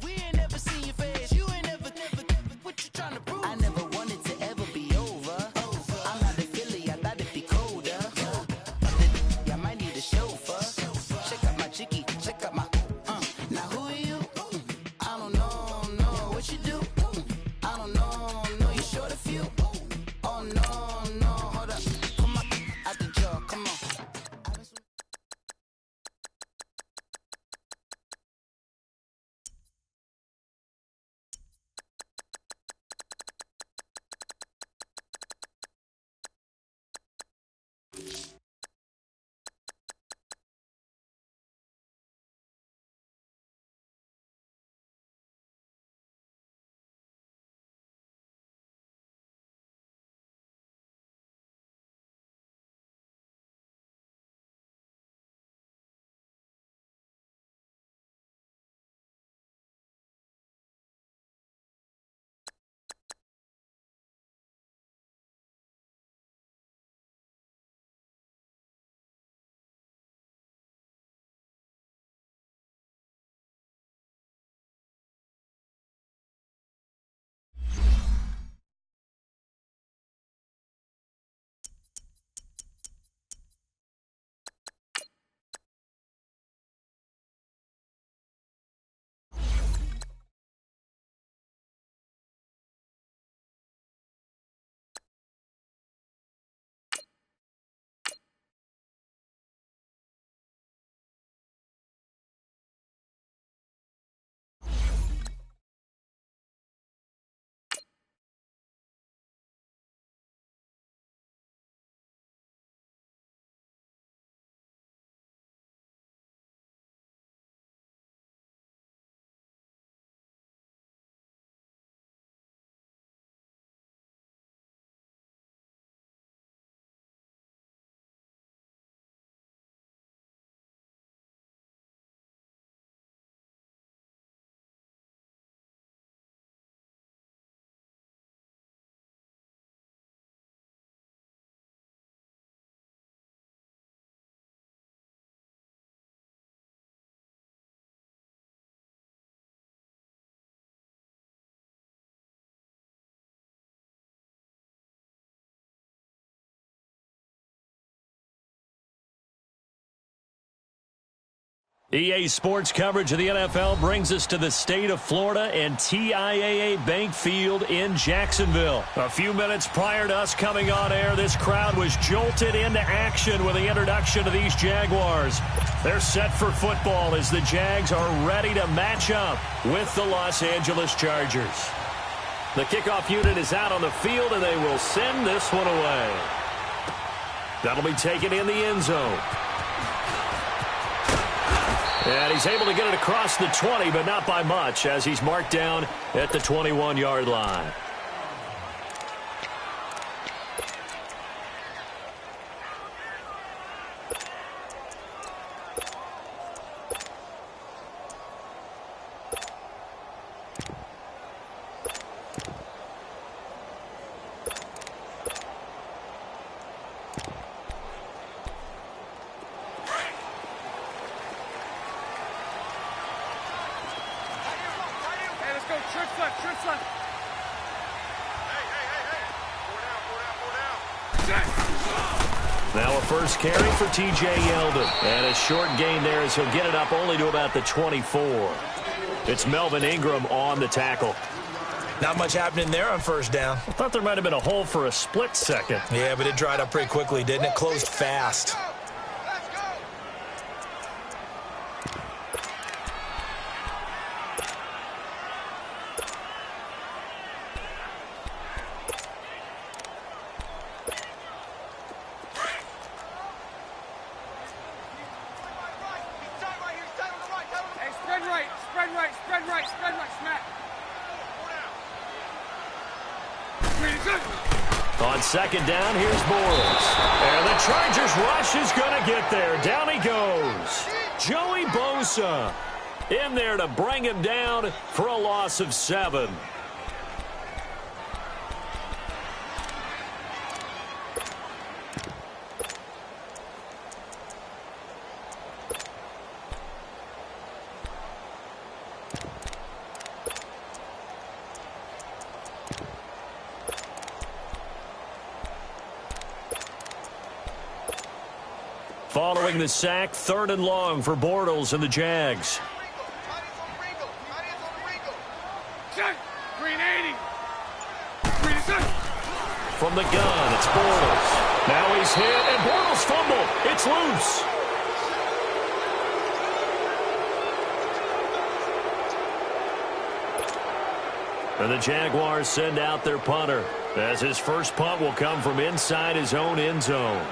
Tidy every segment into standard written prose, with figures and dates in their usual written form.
We ain't never seen your face. You ain't never, what you trying to prove? I never wanted to ever be over. I'm not a Philly, I thought it'd be colder. I might need a chauffeur. Check out my chicky, check out my, now who are you? I don't know what you do. I don't know you short a few. Oh no, hold up. Come on, out the jaw, come on. EA Sports coverage of the NFL brings us to the state of Florida and TIAA Bank Field in Jacksonville. A few minutes prior to us coming on air, this crowd was jolted into action with the introduction of these Jaguars. They're set for football as the Jags are ready to match up with the Los Angeles Chargers. The kickoff unit is out on the field, and they will send this one away. That'll be taken in the end zone. And he's able to get it across the 20, but not by much, as he's marked down at the 21-yard line. Now a first carry for T.J. Yeldon. And a short gain there as he'll get it up only to about the 24. It's Melvin Ingram on the tackle. Not much happening there on first down. I thought there might have been a hole for a split second. Yeah, but it dried up pretty quickly, didn't it? Closed fast. On second down, here's Bortles. And the Chargers rush is going to get there. Down he goes. Joey Bosa in there to bring him down for a loss of 7. Following the sack, 3rd and long for Bortles and the Jags. From the gun, it's Bortles. Now he's hit, and Bortles fumbled. It's loose. And the Jaguars send out their punter, as his first punt will come from inside his own end zone.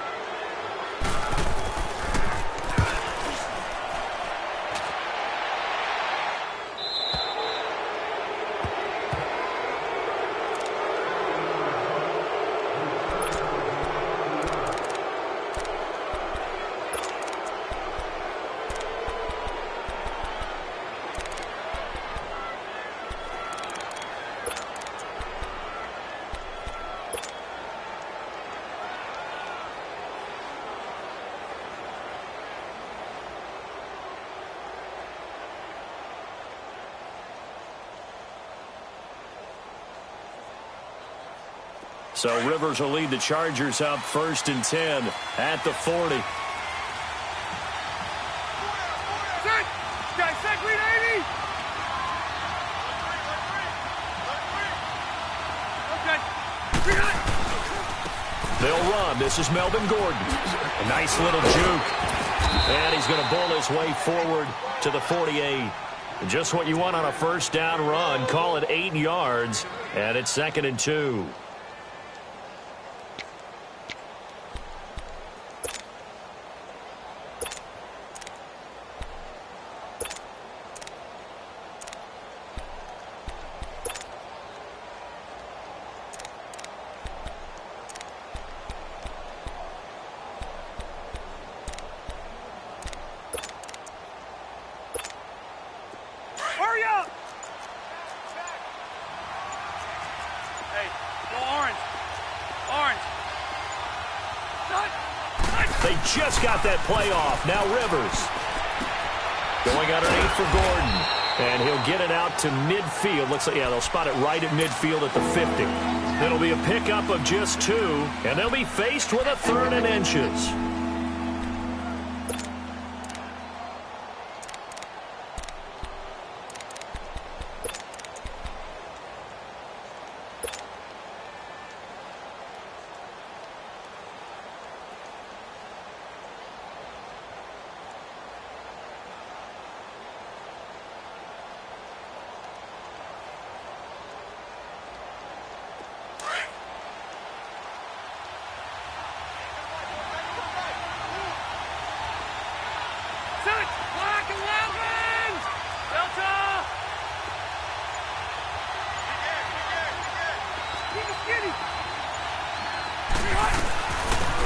So Rivers will lead the Chargers up 1st and 10 at the 40. They'll run. This is Melvin Gordon. A nice little juke. And he's going to bull his way forward to the 48. Just what you want on a first down run. Call it 8 yards. And it's 2nd and 2. They just got that play off. Now Rivers going underneath for Gordon. And he'll get it out to midfield. Looks like, yeah, they'll spot it right at midfield at the 50. It'll be a pickup of just 2, and they'll be faced with a 3rd and inches.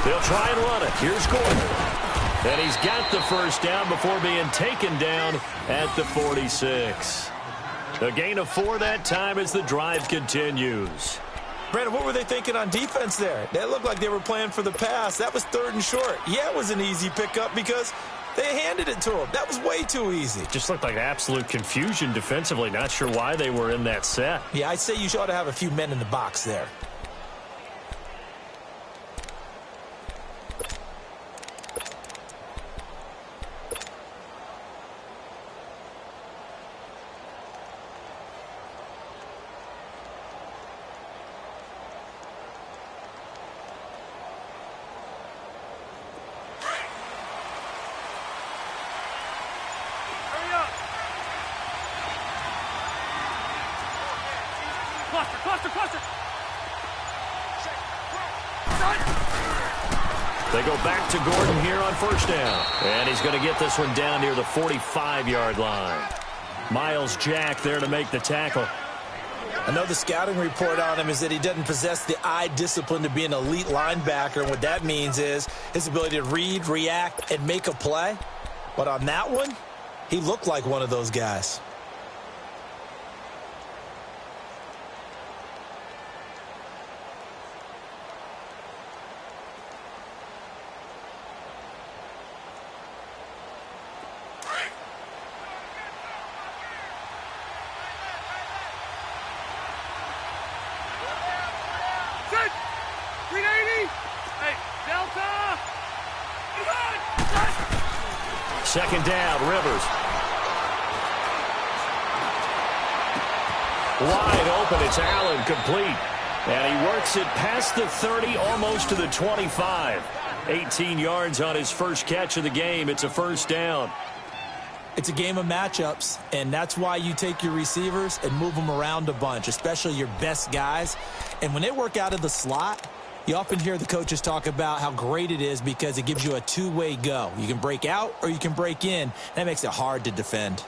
They'll try and run it. Here's Gordon. And he's got the first down before being taken down at the 46. A gain of 4 that time as the drive continues. Brandon, what were they thinking on defense there? That looked like they were playing for the pass. That was 3rd and short. Yeah, it was an easy pickup because they handed it to him. That was way too easy. Just looked like absolute confusion defensively. Not sure why they were in that set. Yeah, I'd say you ought to have a few men in the box there. They go back to Gordon here on first down. And he's going to get this one down near the 45-yard line. Miles Jack there to make the tackle. I know the scouting report on him is that he doesn't possess the eye discipline to be an elite linebacker. And what that means is his ability to read, react, and make a play. But on that one, he looked like one of those guys. Second down, Rivers. Wide open, it's Allen, complete. And he works it past the 30, almost to the 25. 18 yards on his first catch of the game. It's a first down. It's a game of matchups, and that's why you take your receivers and move them around a bunch, especially your best guys. And when they work out of the slot, you often hear the coaches talk about how great it is because it gives you a two-way go. You can break out or you can break in. That makes it hard to defend.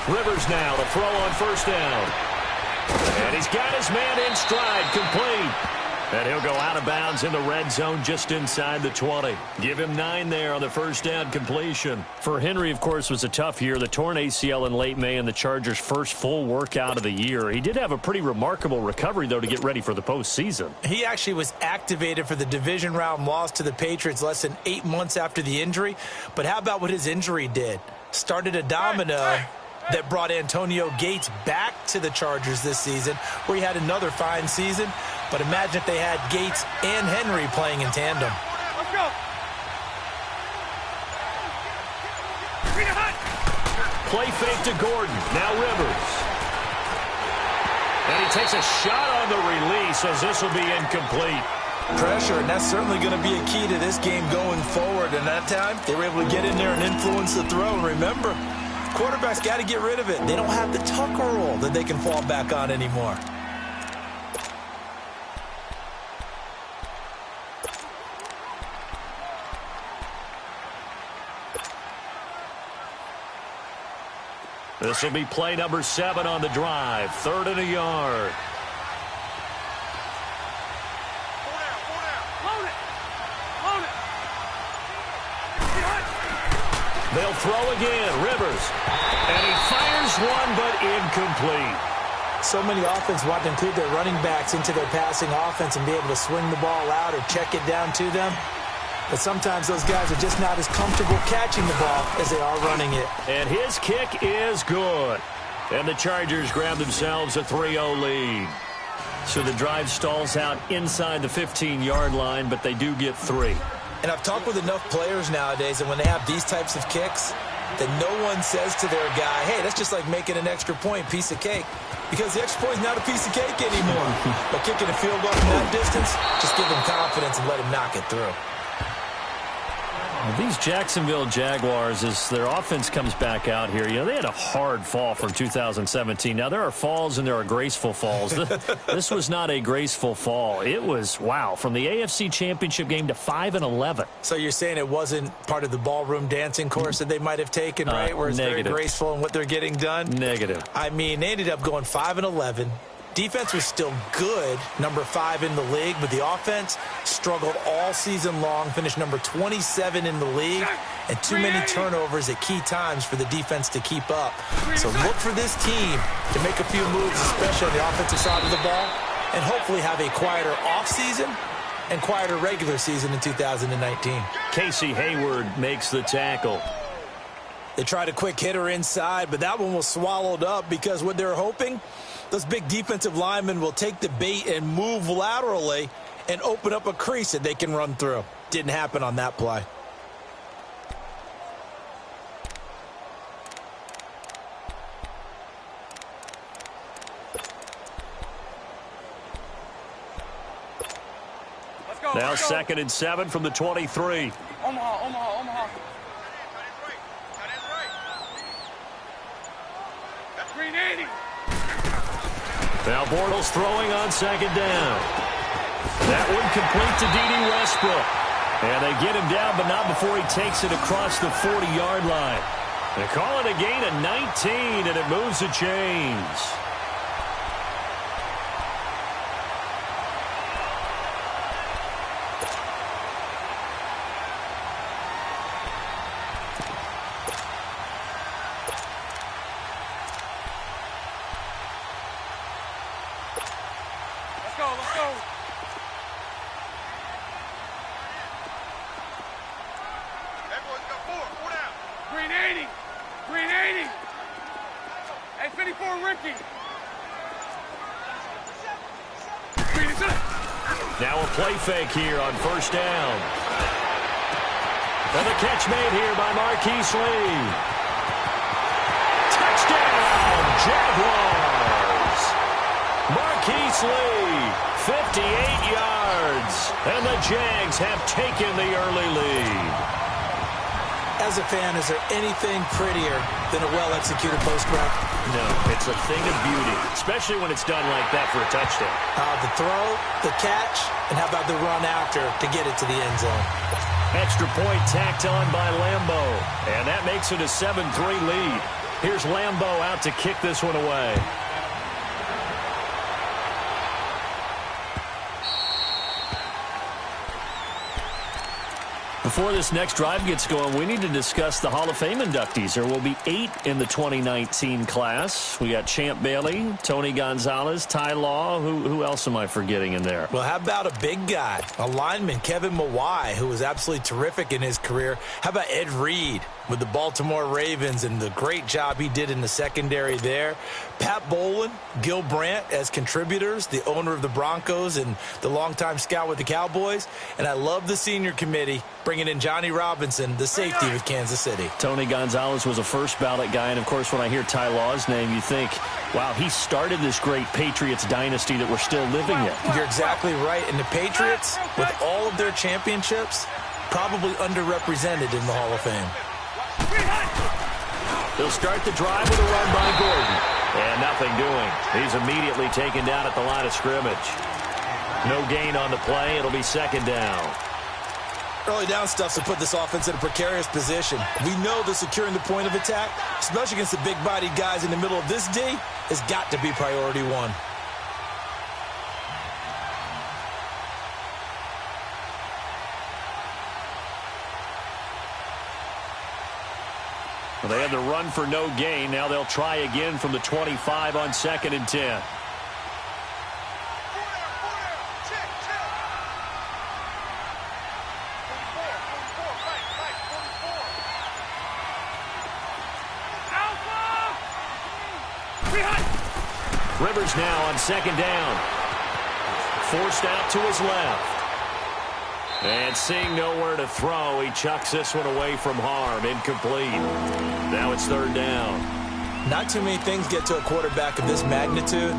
Rivers now to throw on first down. And he's got his man in stride, complete. And he'll go out of bounds in the red zone just inside the 20. Give him 9 there on the first down completion. For Henry, of course, was a tough year. The torn ACL in late May and the Chargers' first full workout of the year. He did have a pretty remarkable recovery, though, to get ready for the postseason. He actually was activated for the division round loss to the Patriots less than 8 months after the injury. But how about what his injury did? Started a domino that brought Antonio Gates back to the Chargers this season, where he had another fine season. But imagine if they had Gates and Henry playing in tandem. Let's go. Play fake to Gordon. Now Rivers. And he takes a shot on the release as this will be incomplete. Pressure, and that's certainly going to be a key to this game going forward. And that time, they were able to get in there and influence the throw. And remember, quarterbacks got to get rid of it. They don't have the Tucker rule that they can fall back on anymore. This will be play number 7 on the drive. 3rd and a yard. They'll throw again. Rivers. And he fires one, but incomplete. So many offenses want to include their running backs into their passing offense and be able to swing the ball out or check it down to them. But sometimes those guys are just not as comfortable catching the ball as they are running it. And his kick is good. And the Chargers grab themselves a 3-0 lead. So the drive stalls out inside the 15-yard line, but they do get 3. And I've talked with enough players nowadays, and when they have these types of kicks, that no one says to their guy, hey, that's just like making an extra point, piece of cake. Because the extra point is not a piece of cake anymore. But kicking a field goal from that distance, just give them confidence and let him knock it through. These Jacksonville Jaguars, as their offense comes back out here, they had a hard fall from 2017. Now, there are falls and there are graceful falls. This was not a graceful fall. It was, wow, from the AFC Championship game to 5-11. So you're saying it wasn't part of the ballroom dancing course that they might have taken, right? Where it's negative. Very graceful in what they're getting done? Negative. I mean, they ended up going 5-11. Defense was still good, number 5 in the league, but the offense struggled all season long, finished number 27 in the league, and too many turnovers at key times for the defense to keep up. So look for this team to make a few moves, especially on the offensive side of the ball, and hopefully have a quieter offseason and quieter regular season in 2019. Casey Hayward makes the tackle. They tried a quick hitter inside, but that one was swallowed up because what they're hoping, those big defensive linemen will take the bait and move laterally and open up a crease that they can run through. Didn't happen on that play. Now 2nd and 7 from the 23. Omaha. That's 380. Now Bortles throwing on 2nd down. That one complete to D.D. Westbrook. And they get him down, but not before he takes it across the 40-yard line. They call it a gain of 19, and it moves the chains. Let's go. Everyone's got four down. 380. Hey, 54, Ricky. Now a play fake here on 1st down. And the catch made here by Marquise Lee. Touchdown, Jaguars. Marquise Lee, 58 yards. And the Jags have taken the early lead. As a fan, is there anything prettier than a well-executed post-route? No, it's a thing of beauty, especially when it's done like that for a touchdown. The throw, the catch, and how about the run after to get it to the end zone? Extra point tacked on by Lambo, and that makes it a 7-3 lead. Here's Lambo out to kick this one away. Before this next drive gets going, we need to discuss the Hall of Fame inductees. There will be 8 in the 2019 class. We got Champ Bailey, Tony Gonzalez, Ty Law. Who else am I forgetting in there? Well, how about a big guy, a lineman, Kevin Mawai, who was absolutely terrific in his career. How about Ed Reed with the Baltimore Ravens and the great job he did in the secondary there. Pat Bowlen, Gil Brandt as contributors, the owner of the Broncos and the longtime scout with the Cowboys. And I love the senior committee bringing in Johnny Robinson, the safety with Kansas City. Tony Gonzalez was a first ballot guy. And, of course, when I hear Ty Law's name, you think, wow, he started this great Patriots dynasty that we're still living in. You're exactly right. And the Patriots, with all of their championships, probably underrepresented in the Hall of Fame. They'll start the drive with a run by Gordon. And nothing doing. He's immediately taken down at the line of scrimmage. No gain on the play. It'll be 2nd down. Early down stuff to put this offense in a precarious position. We know that securing the point of attack, especially against the big-bodied guys in the middle of this D, has got to be priority one. Well, they had the run for no gain. Now they'll try again from the 25 on 2nd and 10. Rivers now on 2nd down. Forced out to his left. And seeing nowhere to throw, he chucks this one away from harm. Incomplete. Now it's 3rd down. Not too many things get to a quarterback of this magnitude,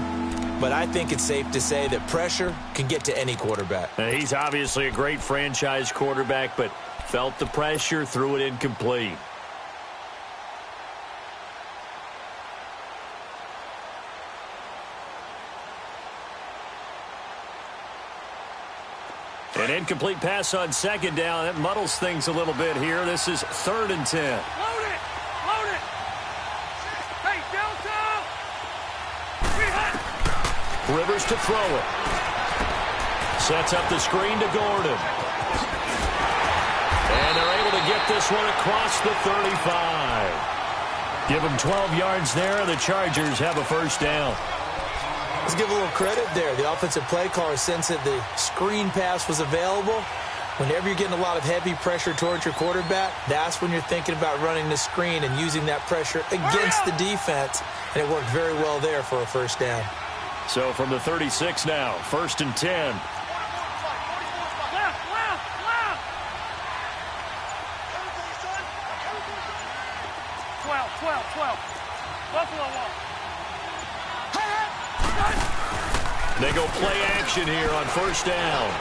but I think it's safe to say that pressure can get to any quarterback. He's obviously a great franchise quarterback, but felt the pressure, threw it incomplete. An incomplete pass on 2nd down. That muddles things a little bit here. This is 3rd and 10. Load it! Hey, Delta! Rivers to throw it. Sets up the screen to Gordon. And they're able to get this one across the 35. Give them 12 yards there, and the Chargers have a 1st down. Let's give a little credit there. The offensive play caller sensed that the screen pass was available. Whenever you're getting a lot of heavy pressure towards your quarterback, that's when you're thinking about running the screen and using that pressure against the defense. And it worked very well there for a 1st down. So from the 36 now, 1st and 10. They go play action here on first down.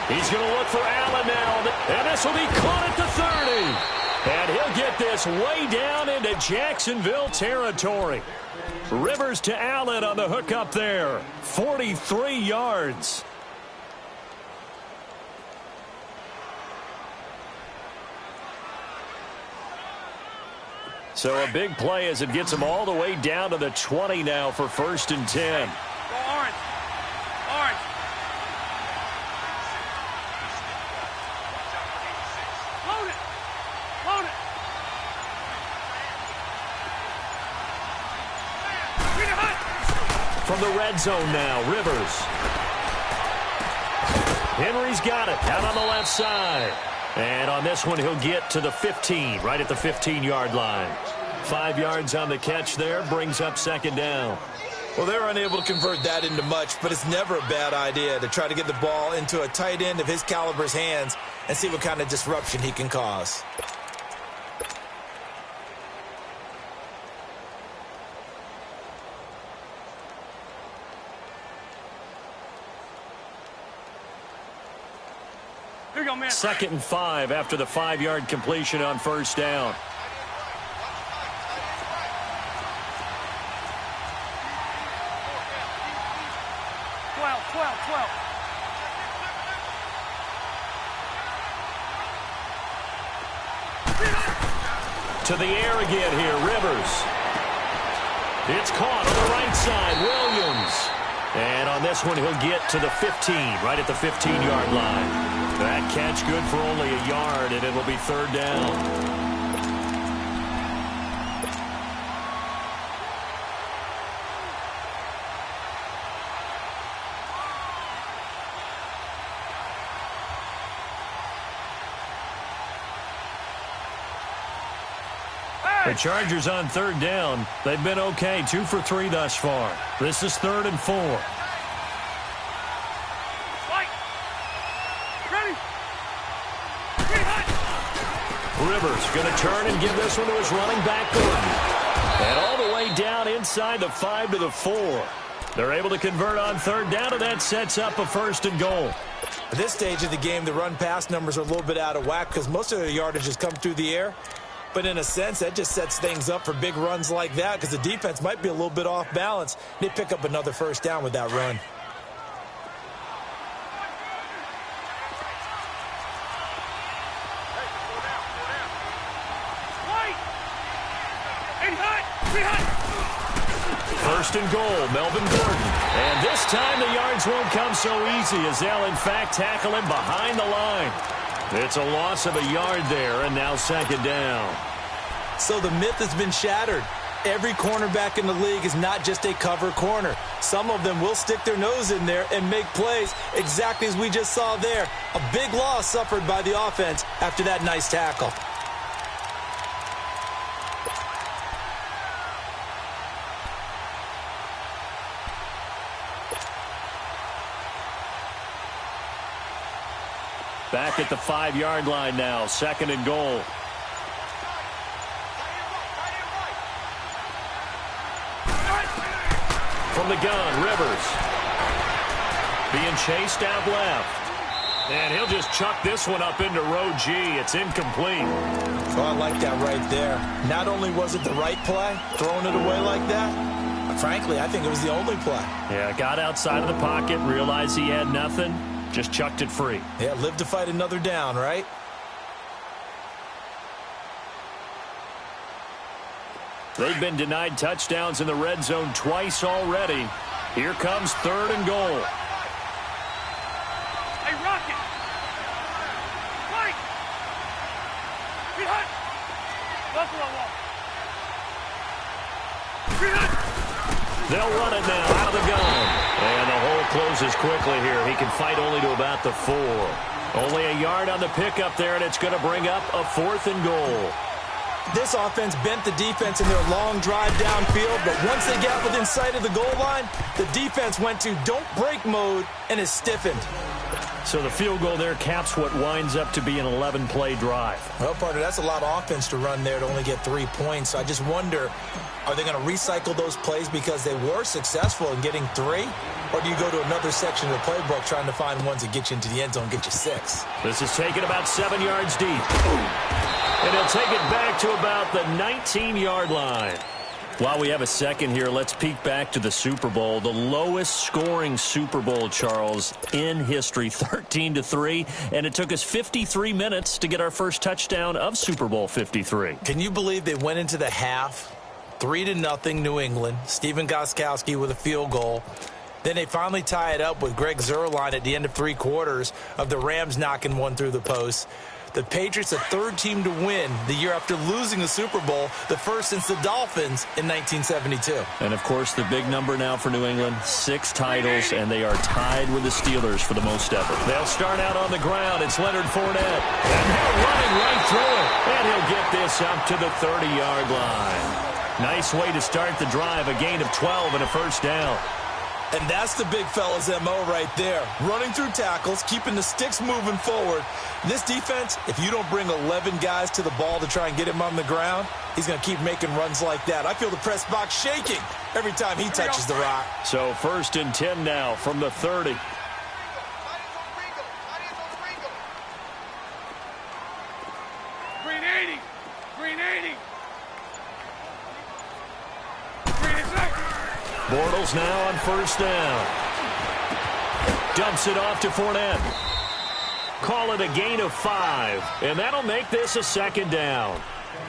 He's going to look for Allen now, and this will be caught at the 30. And he'll get this way down into Jacksonville territory. Rivers to Allen on the hook up there. 43 yards. So a big play as it gets him all the way down to the 20 now for 1st and 10. Go orange. Orange. Load it. Load it. From the red zone now, Rivers. Henry's got it out on the left side. And on this one, he'll get to the 15, right at the 15-yard line. 5 yards on the catch there, brings up 2nd down. Well, they're unable to convert that into much, but it's never a bad idea to try to get the ball into a tight end of his caliber's hands and see what kind of disruption he can cause. Here you go, man. 2nd and 5 after the 5-yard completion on first down. To the air again here, Rivers. It's caught on the right side, Williams. And on this one, he'll get to the 15, right at the 15-yard line. That catch good for only a yard, and it'll be 3rd down. The Chargers on 3rd down. They've been okay, 2 for 3 thus far. This is 3rd and 4. Ready. Rivers going to turn and give this one to his running back, Gordon. And all the way down inside the 5 to the 4. They're able to convert on 3rd down, and that sets up a 1st and goal. At this stage of the game, the run-pass numbers are a little bit out of whack because most of their yardage has come through the air. But in a sense, that just sets things up for big runs like that because the defense might be a little bit off balance. They pick up another 1st down with that run. First and goal, Melvin Gordon. And this time the yards won't come so easy as they'll, in fact, tackle him behind the line. It's a loss of a yard there, and now 2nd down. So the myth has been shattered. Every cornerback in the league is not just a cover corner. Some of them will stick their nose in there and make plays exactly as we just saw there. A big loss suffered by the offense after that nice tackle. Back at the 5-yard line now, 2nd and goal. From the gun, Rivers. Being chased out left. And he'll just chuck this one up into row G. It's incomplete. Oh, I like that right there. Not only was it the right play, throwing it away like that, frankly, I think it was the only play. Yeah, got outside of the pocket, realized he had nothing. Just chucked it free. Yeah, live to fight another down, right? They've been denied touchdowns in the red zone twice already. Here comes 3rd and goal. Hey, Rocket. Mike. Behind. Buffalo wall. They'll run it now out of the gun. And the hole closes quickly here. He can fight only to about the 4. Only a yard on the pickup there, and it's going to bring up a 4th and goal. This offense bent the defense in their long drive downfield, but once they got within sight of the goal line, the defense went to don't break mode and is stiffened. So the field goal there caps what winds up to be an 11-play drive. Well, partner, that's a lot of offense to run there to only get 3 points. So I just wonder, are they going to recycle those plays because they were successful in getting 3? Or do you go to another section of the playbook trying to find ones that get you into the end zone, get you 6? This is taken about 7 yards deep. And he'll take it back to about the 19-yard line. While we have a second here, let's peek back to the Super Bowl. The lowest scoring Super Bowl, Charles, in history, 13-3. And it took us 53 minutes to get our first touchdown of Super Bowl 53. Can you believe they went into the half, 3-0 New England, Stephen Gostkowski with a field goal. Then they finally tie it up with Greg Zuerlein at the end of 3 quarters of the Rams knocking one through the post. The Patriots, the 3rd team to win the year after losing the Super Bowl, the first since the Dolphins in 1972. And, of course, the big number now for New England, 6 titles, and they are tied with the Steelers for the most ever. They'll start out on the ground. It's Leonard Fournette. And they're running right through it. And he'll get this up to the 30-yard line. Nice way to start the drive, a gain of 12 and a first down. And that's the big fella's MO right there. Running through tackles, keeping the sticks moving forward. This defense, if you don't bring 11 guys to the ball to try and get him on the ground, he's going to keep making runs like that. I feel the press box shaking every time he touches the rock. So 1st and 10 now from the 30. Green 80. Green 80. Green is up. Bortles now on 1st down. Dumps it off to Fournette. Call it a gain of 5, and that'll make this a 2nd down.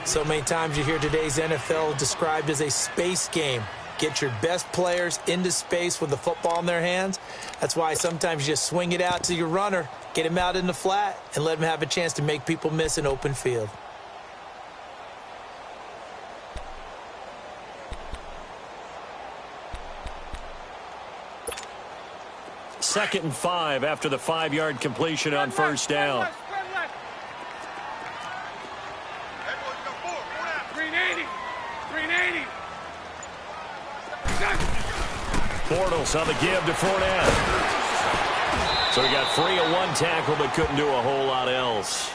So many times you hear today's NFL described as a space game. Get your best players into space with the football in their hands. That's why sometimes you just swing it out to your runner, get him out in the flat, and let him have a chance to make people miss an open field. Second and 5 after the 5-yard completion on 1st down. Green 80. Green 80. Bortles on the give to Fournette. So he got free of 1 tackle but couldn't do a whole lot else.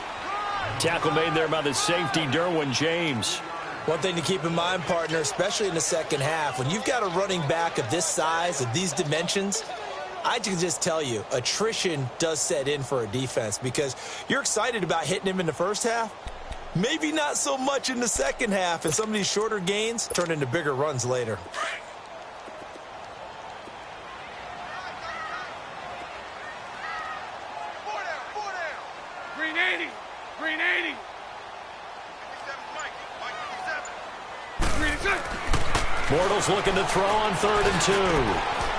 Tackle made there by the safety, Derwin James. One thing to keep in mind, partner, especially in the second half, when you've got a running back of this size, of these dimensions, I can just tell you, attrition does set in for a defense because you're excited about hitting him in the first half. Maybe not so much in the second half, and some of these shorter gains turn into bigger runs later. Green 80. Green 80. Green is up. Bortles looking to throw on 3rd and 2.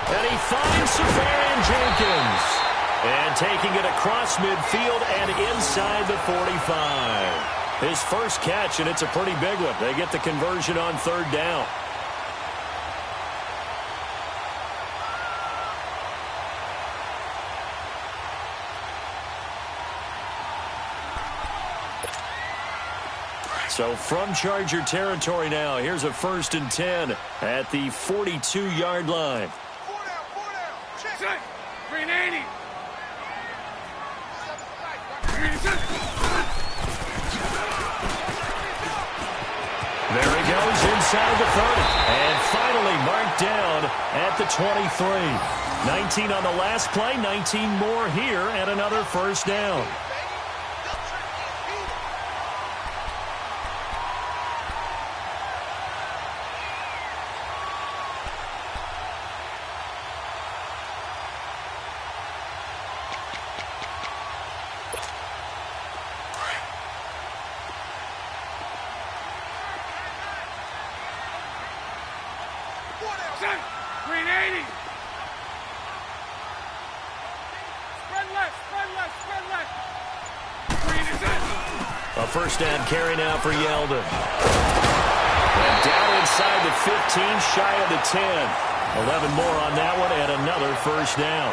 And he finds Safarian Jenkins. And taking it across midfield and inside the 45. His first catch, and it's a pretty big one. They get the conversion on 3rd down. So from Charger territory now, here's a 1st and 10 at the 42-yard line. Green 80. Green is up. There he goes inside the 30. And finally marked down at the 23. 19 on the last play, 19 more here, and another 1st down. Green 80. Spread left, spread left, spread left. Green is in. A 1st down carry now for Yeldon. And down inside the 15, shy of the 10. 11 more on that one, and another 1st down.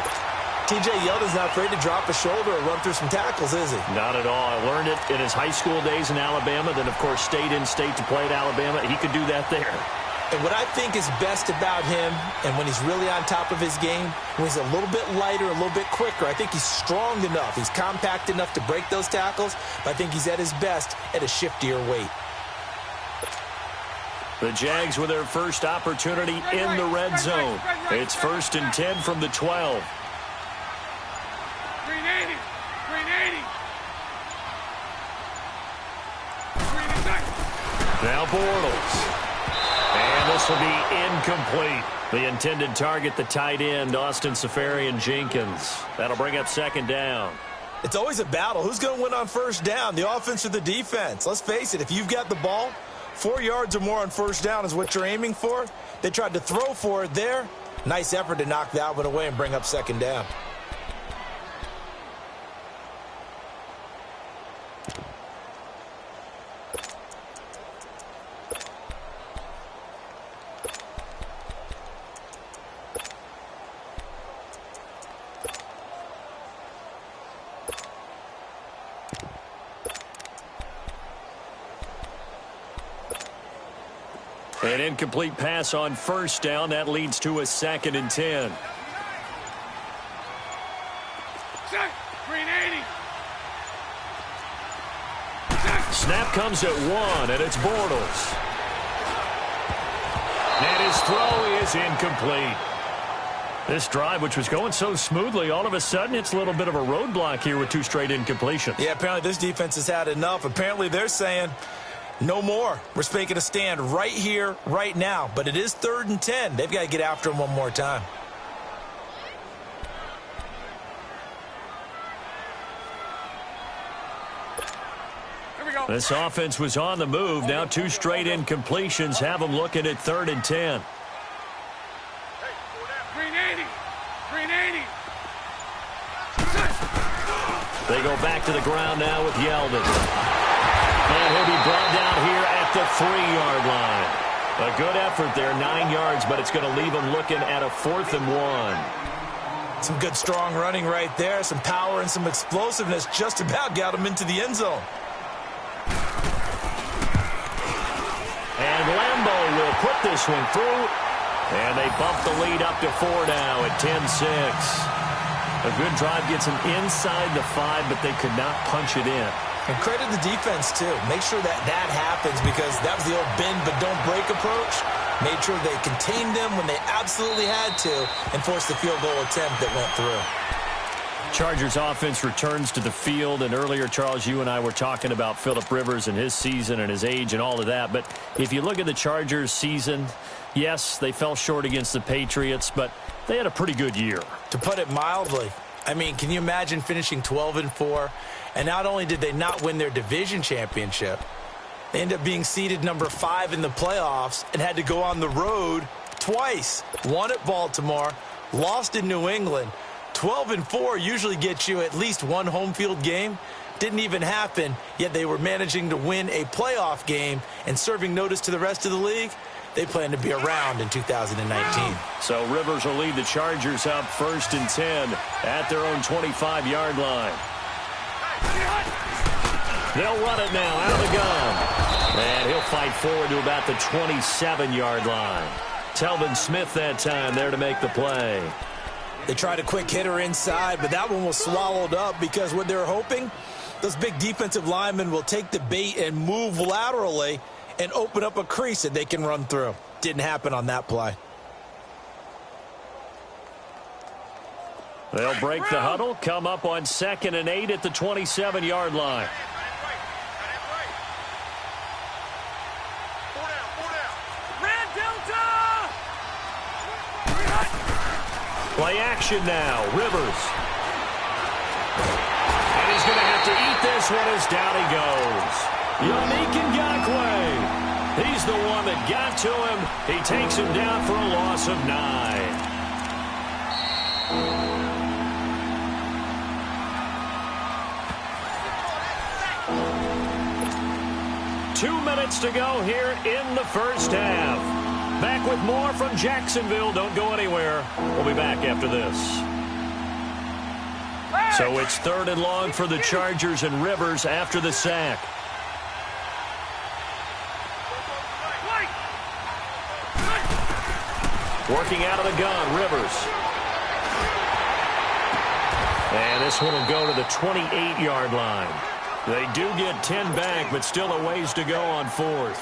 TJ Yeldon's not afraid to drop a shoulder or run through some tackles, is he? Not at all. I learned it in his high school days in Alabama, then, of course, stayed in state to play at Alabama. He could do that there. And what I think is best about him, and when he's really on top of his game, when he's a little bit lighter, a little bit quicker, I think he's strong enough. He's compact enough to break those tackles, but I think he's at his best at a shiftier weight. The Jags with their first opportunity in the red zone. It's 1st and 10 from the 12. Green 80. Green 80. Now Bortles. And this will be incomplete. The intended target, the tight end, Austin Seferian-Jenkins. That'll bring up 2nd down. It's always a battle. Who's going to win on 1st down, the offense or the defense? Let's face it, if you've got the ball, 4 yards or more on 1st down is what you're aiming for. They tried to throw for it there. Nice effort to knock that one away and bring up 2nd down. An incomplete pass on 1st down. That leads to a 2nd and 10. Green 80. Snap comes at 1, and it's Bortles. And his throw is incomplete. This drive, which was going so smoothly, all of a sudden it's a little bit of a roadblock here with 2 straight incompletions. Yeah, apparently this defense has had enough. Apparently they're saying, no more. We're making a stand right here, right now. But it is 3rd and 10. They've got to get after him one more time. Here we go. This offense was on the move. Now 2 straight incompletions have them looking at 3rd and 10. Green 80. Green 80. They go back to the ground now with Yeldon. And he'll be brought down here at the 3-yard line. A good effort there, 9 yards, but it's going to leave him looking at a 4th and 1. Some good, strong running right there. Some power and some explosiveness just about got him into the end zone. And Lambo will put this one through. And they bump the lead up to 4 now at 10-6. A good drive gets them inside the 5, but they could not punch it in. And credit the defense, too. Make sure that happens because that was the old bend but don't break approach. Made sure they contained them when they absolutely had to and forced the field goal attempt that went through. Chargers offense returns to the field, and earlier, Charles, you and I were talking about Phillip Rivers and his season and his age and all of that. But if you look at the Chargers season, yes, they fell short against the Patriots, but they had a pretty good year. To put it mildly, I mean, can you imagine finishing 12-4? And not only did they not win their division championship, they ended up being seeded number 5 in the playoffs and had to go on the road twice. Won at Baltimore, lost in New England. 12-4 usually gets you at least one home field game. Didn't even happen, yet they were managing to win a playoff game and serving notice to the rest of the league. They plan to be around in 2019. So Rivers will lead the Chargers up 1st and 10 at their own 25-yard line. They'll run it now out of the gun. And he'll fight forward to about the 27-yard line. Telvin Smith that time there to make the play. They tried a quick hitter inside, but that one was swallowed up because what they're hoping, those big defensive linemen will take the bait and move laterally and open up a crease that they can run through. Didn't happen on that play. They'll break the huddle, come up on 2nd and 8 at the 27-yard line. Play action now, Rivers. And he's going to have to eat this one as down he goes. Yannick Ngakoue. He's the one that got to him. He takes him down for a loss of 9. 2 minutes to go here in the first half. Back with more from Jacksonville. Don't go anywhere. We'll be back after this. So it's 3rd and long for the Chargers, and Rivers after the sack. Working out of the gun, Rivers. And this one will go to the 28-yard line. They do get 10 back, but still a ways to go on 4th.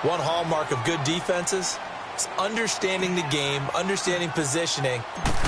One hallmark of good defenses is understanding the game, understanding positioning,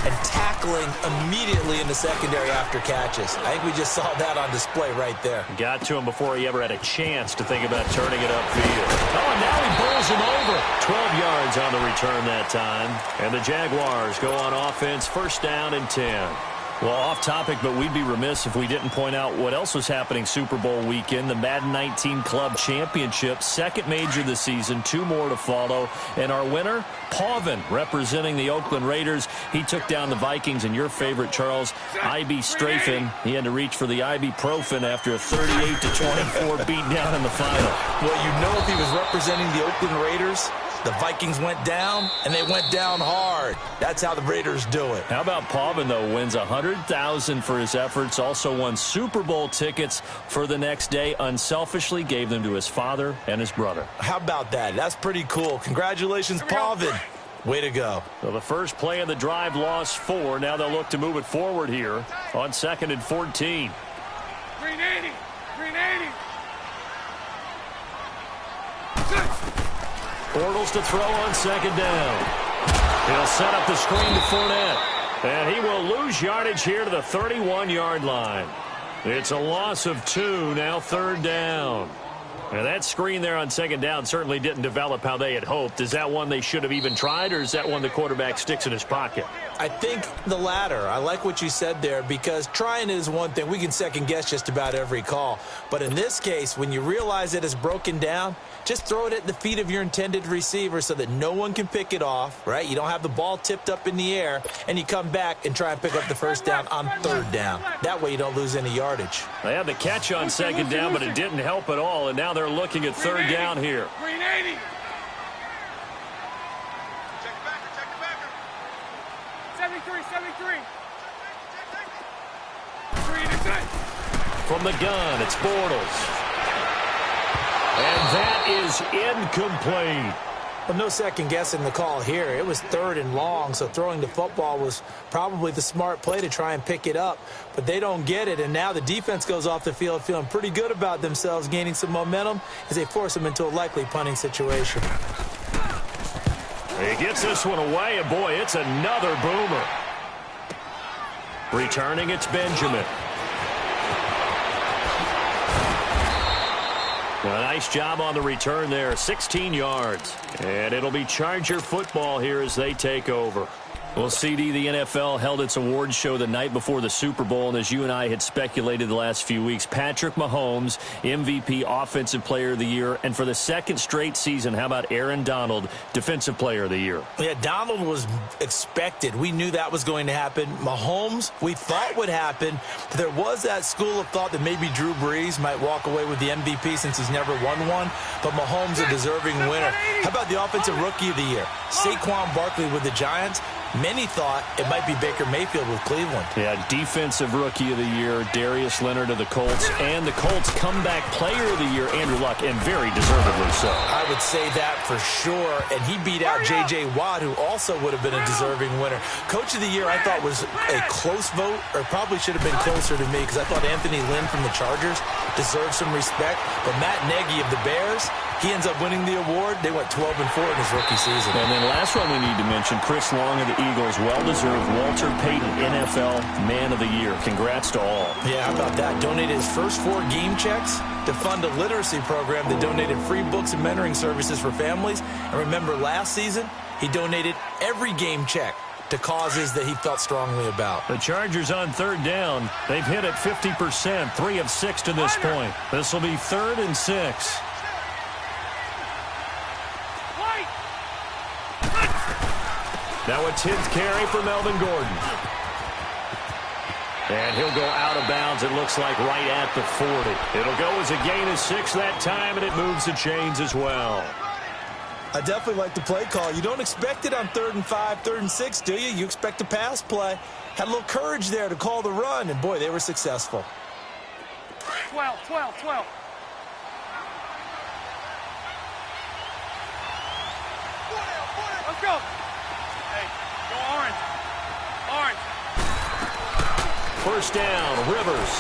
and tackling immediately in the secondary after catches. I think we just saw that on display right there. Got to him before he ever had a chance to think about turning it upfield. Oh, and now he bowls him over. 12 yards on the return that time. And the Jaguars go on offense, first down and 10. Well, off topic, but we'd be remiss if we didn't point out what else was happening Super Bowl weekend. The Madden 19 Club Championship, second major of the season, 2 more to follow. And our winner, Pauvin, representing the Oakland Raiders. He took down the Vikings, and your favorite, Charles, Ibuprofen. He had to reach for the ibuprofen after a 38-24 beatdown in the final. Well, you know, if he was representing the Oakland Raiders, the Vikings went down, and they went down hard. That's how the Raiders do it. How about Pauvin, though? Wins $100,000 for his efforts. Also won Super Bowl tickets for the next day. Unselfishly gave them to his father and his brother. How about that? That's pretty cool. Congratulations, Pauvin. Way to go. So the first play of the drive lost 4. Now they'll look to move it forward here on 2nd and 14. 380. 380. Bortles to throw on 2nd down. He'll set up the screen to Fournette. And he will lose yardage here to the 31-yard line. It's a loss of 2, now 3rd down. And that screen there on 2nd down certainly didn't develop how they had hoped. Is that one they should have even tried, or is that one the quarterback sticks in his pocket? I think the latter. I like what you said there, because trying is one thing. We can second-guess just about every call. But in this case, when you realize that it's broken down, just throw it at the feet of your intended receiver so that no one can pick it off, right? You don't have the ball tipped up in the air, and you come back and try and pick up the first down on 3rd down. That way you don't lose any yardage. They had the catch on 2nd down, but it didn't help at all, and now they're looking at 3rd down here. 380. 73, 73. 3 From the gun, it's Bortles. And that is incomplete. Well, no second-guessing the call here. It was 3rd and long, so throwing the football was probably the smart play to try and pick it up. But they don't get it, and now the defense goes off the field feeling pretty good about themselves, gaining some momentum as they force them into a likely punting situation. He gets this one away, and boy, it's another boomer. Returning, it's Benjamin. A nice job on the return there, 16 yards. And it'll be Charger football here as they take over. Well, CD, the NFL held its awards show the night before the Super Bowl, and as you and I had speculated the last few weeks, Patrick Mahomes, MVP, Offensive Player of the Year, and for the 2nd straight season, how about Aaron Donald, Defensive Player of the Year? Yeah, Donald was expected. We knew that was going to happen. Mahomes, we thought would happen. There was that school of thought that maybe Drew Brees might walk away with the MVP since he's never won one, but Mahomes a deserving winner. How about the Offensive Rookie of the Year? Saquon Barkley with the Giants. Many thought it might be Baker Mayfield with Cleveland. Yeah, Defensive Rookie of the Year, Darius Leonard of the Colts, and the Colts Comeback Player of the Year, Andrew Luck, and very deservedly so. I would say that for sure, and he beat out J.J. Watt, who also would have been a deserving winner. Coach of the Year, I thought, was a close vote, or probably should have been closer to me, because I thought Anthony Lynn from the Chargers deserved some respect, but Matt Nagy of the Bears, he ends up winning the award. They went 12-4 in his rookie season. And then last one we need to mention, Chris Long of the Eagles, well-deserved Walter Payton NFL Man of the Year. Congrats to all. Yeah, how about that? Donated his first 4 game checks to fund a literacy program that donated free books and mentoring services for families. And remember, last season, he donated every game check to causes that he felt strongly about. The Chargers on 3rd down. They've hit it 50%, 3 of 6 to this point. This will be 3rd and 6. Now a 10th carry for Melvin Gordon. And he'll go out of bounds, it looks like, right at the 40. It'll go as a gain of 6 that time, and it moves the chains as well. I definitely like the play call. You don't expect it on 3rd and 5, 3rd and 6, do you? You expect a pass play. Had a little courage there to call the run, and boy, they were successful. 12, 12, 12. Let's go. first down. Rivers.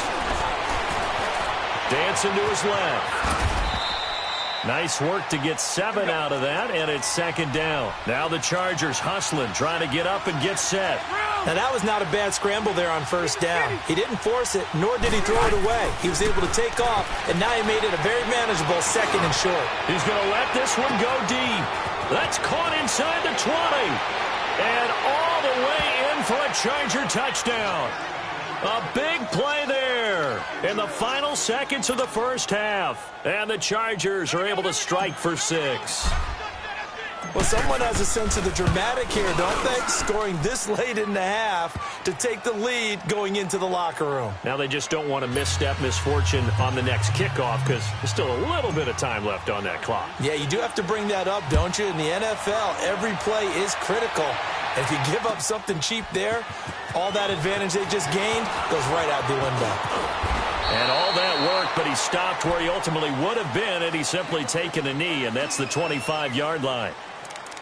Dancing to his left. Nice work to get 7 out of that, and it's second down. Now the Chargers hustling, trying to get up and get set. Now that was not a bad scramble there on first down. He didn't force it, nor did he throw it away. He was able to take off, and now he made it a very manageable second and short. He's going to let this one go deep. That's caught inside the 20. And all the way in for a Charger touchdown. A big play there in the final seconds of the first half. And the Chargers are able to strike for 6. Well, someone has a sense of the dramatic here, don't they? Scoring this late in the half to take the lead going into the locker room. Now they just don't want to misfortune on the next kickoff because there's still a little bit of time left on that clock. Yeah, you do have to bring that up, don't you? In the NFL, every play is critical. And if you give up something cheap there, all that advantage they just gained goes right out the window. And all that work, but he stopped where he ultimately would have been, and he's simply taken a knee, and that's the 25-yard line.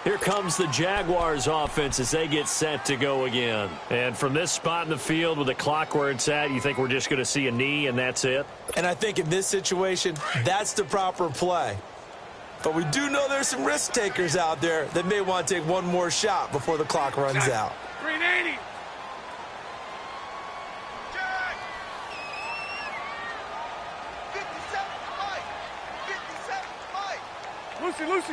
Here comes the Jaguars offense as they get set to go again. And from this spot in the field with the clock where it's at, you think we're just going to see a knee and that's it? And I think in this situation, that's the proper play. But we do know there's some risk takers out there that may want to take one more shot before the clock runs out. 380. Lucy.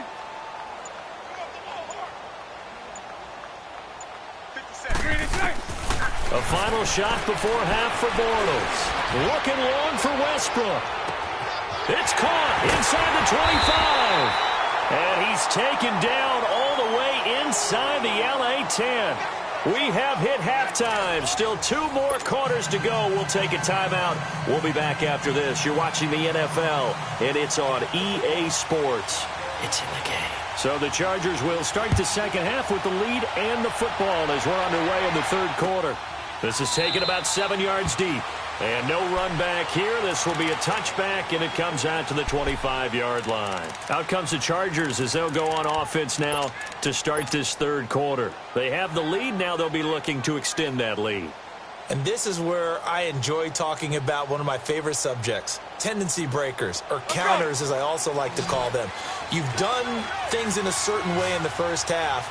A final shot before half for Bortles. Looking long for Westbrook. It's caught inside the 25. And he's taken down all the way inside the LA 10. We have hit halftime. Still 2 more quarters to go. We'll take a timeout. We'll be back after this. You're watching the NFL, and it's on EA Sports. It's in the game. So the Chargers will start the second half with the lead and the football as we're underway in the third quarter. This is taken about 7 yards deep. And no run back here. This will be a touchback, and it comes out to the 25-yard line. Out comes the Chargers as they'll go on offense now to start this third quarter. They have the lead. Now they'll be looking to extend that lead. And this is where I enjoy talking about one of my favorite subjects, tendency breakers, or counters as I also like to call them. You've done things in a certain way in the first half,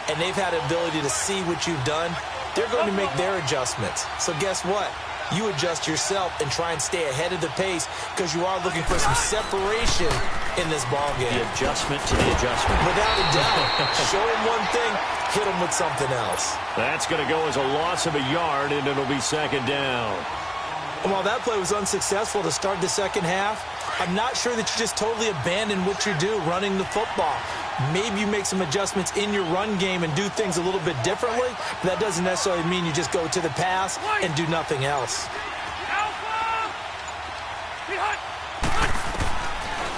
and they've had an ability to see what you've done. They're going to make their adjustments. So guess what? You adjust yourself and try and stay ahead of the pace because you are looking for some separation in this ball game. The adjustment to the adjustment. Without a doubt. Show them one thing, hit them with something else. That's going to go as a loss of a yard, and it'll be second down. And while that play was unsuccessful to start the second half, I'm not sure that you just totally abandon what you do running the football. Maybe you make some adjustments in your run game and do things a little bit differently, but that doesn't necessarily mean you just go to the pass and do nothing else.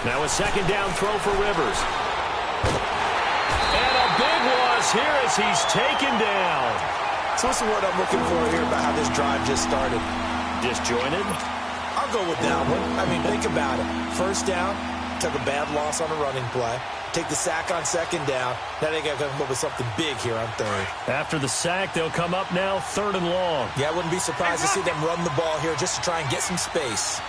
Now a second down throw for Rivers. And a big loss here as he's taken down. So what's the word I'm looking for here about how this drive just started? Disjointed? I'll go with that one. I mean, think about it. First down, took a bad loss on a running play. Take the sack on second down. Now they got to come up with something big here on third. After the sack, they'll come up now third and long. Yeah, I wouldn't be surprised to see them run the ball here just to try and get some space.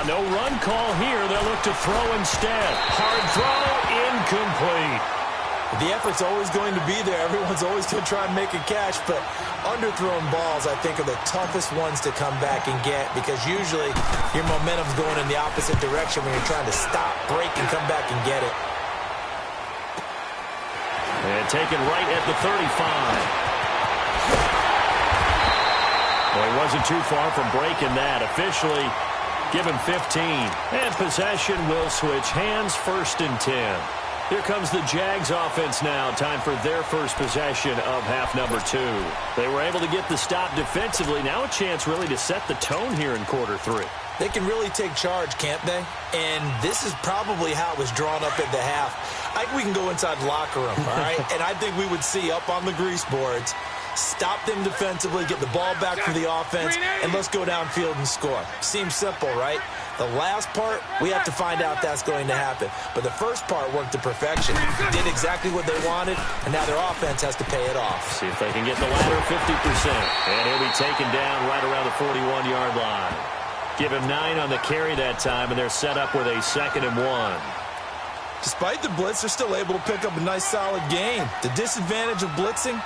No run call here. They'll look to throw instead. Hard throw, incomplete. The effort's always going to be there. Everyone's always going to try and make a catch, but underthrown balls, I think, are the toughest ones to come back and get because usually your momentum's going in the opposite direction when you're trying to stop, break, and come back and get it. And taken right at the 35. Well, he wasn't too far from breaking that. Officially given 15. And possession will switch hands, 1st and 10. Here comes the Jags offense now. Time for their first possession of half number 2. They were able to get the stop defensively. Now a chance really to set the tone here in quarter 3. They can really take charge, can't they? And this is probably how it was drawn up at the half. I think we can go inside the locker room, all right? And I think we would see up on the grease boards, stop them defensively, get the ball back for the offense, and let's go downfield and score. Seems simple, right? The last part, we have to find out if that's going to happen. But the first part worked to perfection. Did exactly what they wanted, and now their offense has to pay it off. See if they can get the latter 50%. And he'll be taken down right around the 41-yard line. Give him 9 on the carry that time, and they're set up with a 2nd and 1. Despite the blitz, they're still able to pick up a nice, solid gain. The disadvantage of blitzing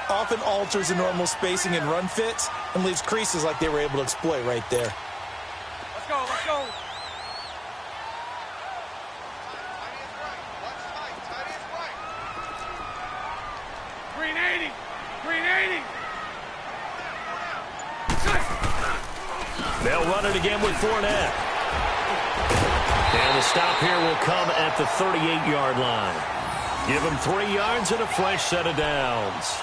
often alters the normal spacing and run fits and leaves creases like they were able to exploit right there. Let's go, let's go. Green 80, green 80. They'll run it again with Fournette. And the stop here will come at the 38-yard line. Give them 3 yards and a fresh set of downs.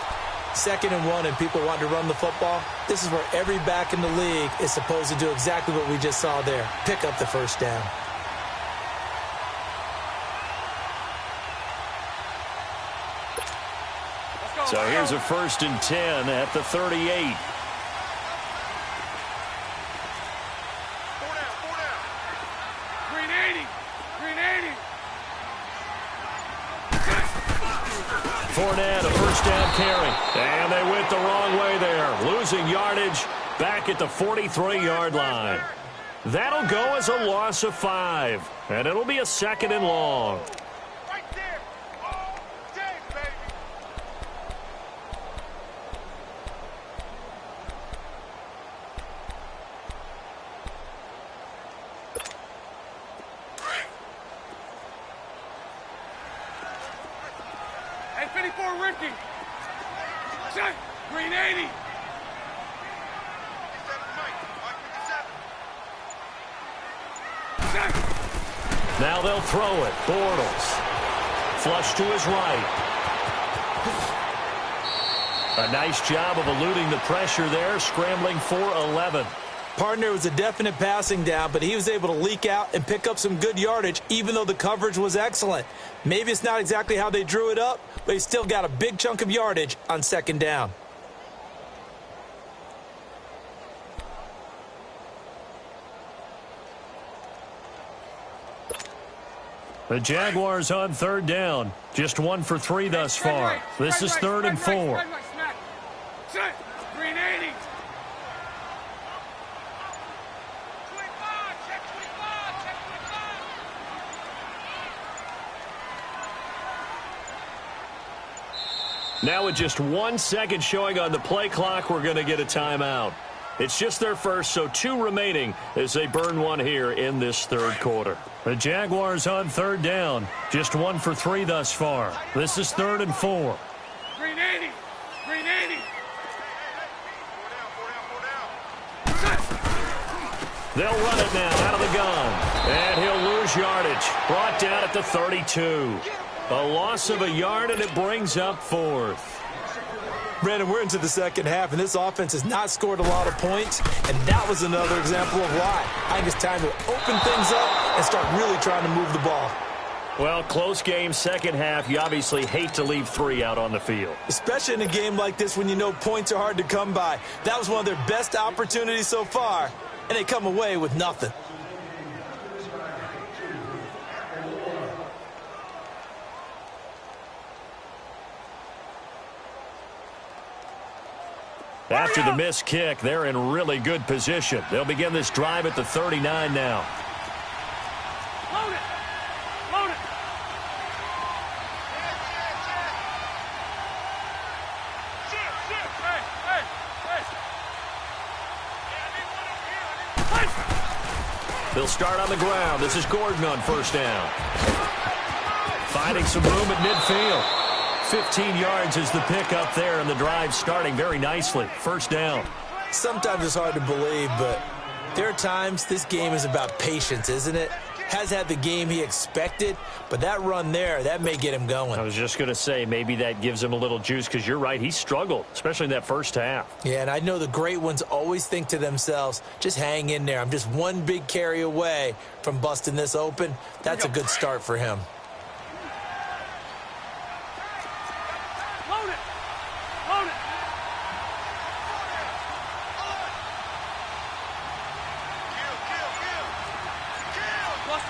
2nd and 1 and people want to run the football. This is where every back in the league is supposed to do exactly what we just saw there. Pick up the first down. So here's a 1st and 10 at the 38. Fournette, a first down carry. And they went the wrong way there. Losing yardage back at the 43-yard line. That'll go as a loss of 5. And it'll be a 2nd and long. Right there. All day, baby. Hey, 54 Ricky. Check. Green 80. Now they'll throw it. Bortles. Flush to his right. A nice job of eluding the pressure there, scrambling for 11. Partner was a definite passing down, but he was able to leak out and pick up some good yardage, even though the coverage was excellent. Maybe it's not exactly how they drew it up, but he still got a big chunk of yardage on 2nd down. The Jaguars on 3rd down. Just 1 for 3 thus far. This is 3rd and 4. Green 80. Now with just 1 second showing on the play clock, we're going to get a timeout. It's just their first, so 2 remaining as they burn 1 here in this 3rd quarter. The Jaguars on 3rd down. Just 1 for 3 thus far. This is 3rd and 4. Green 80. Green 80. They'll run it now out of the gun. And he'll lose yardage. Brought down at the 32. A loss of a yard, and it brings up 4th. Brandon, we're into the 2nd half, and this offense has not scored a lot of points, and that was another example of why. I think it's time to open things up and start really trying to move the ball. Well, close game, 2nd half. You obviously hate to leave 3 out on the field. Especially in a game like this when you know points are hard to come by. That was one of their best opportunities so far, and they come away with nothing. After the missed kick, they're in really good position. They'll begin this drive at the 39 now. Load it. Load it. They'll start on the ground. This is Gordon on 1st down. Finding some room at midfield. 15 yards is the pickup there, and the drive starting very nicely. 1st down. Sometimes it's hard to believe, but there are times this game is about patience, isn't it? Has had the game he expected, but that run there, that may get him going. I was just going to say, maybe that gives him a little juice, because you're right, he struggled, especially in that 1st half. Yeah, and I know the great ones always think to themselves, just hang in there. I'm just one big carry away from busting this open. That's a good start for him.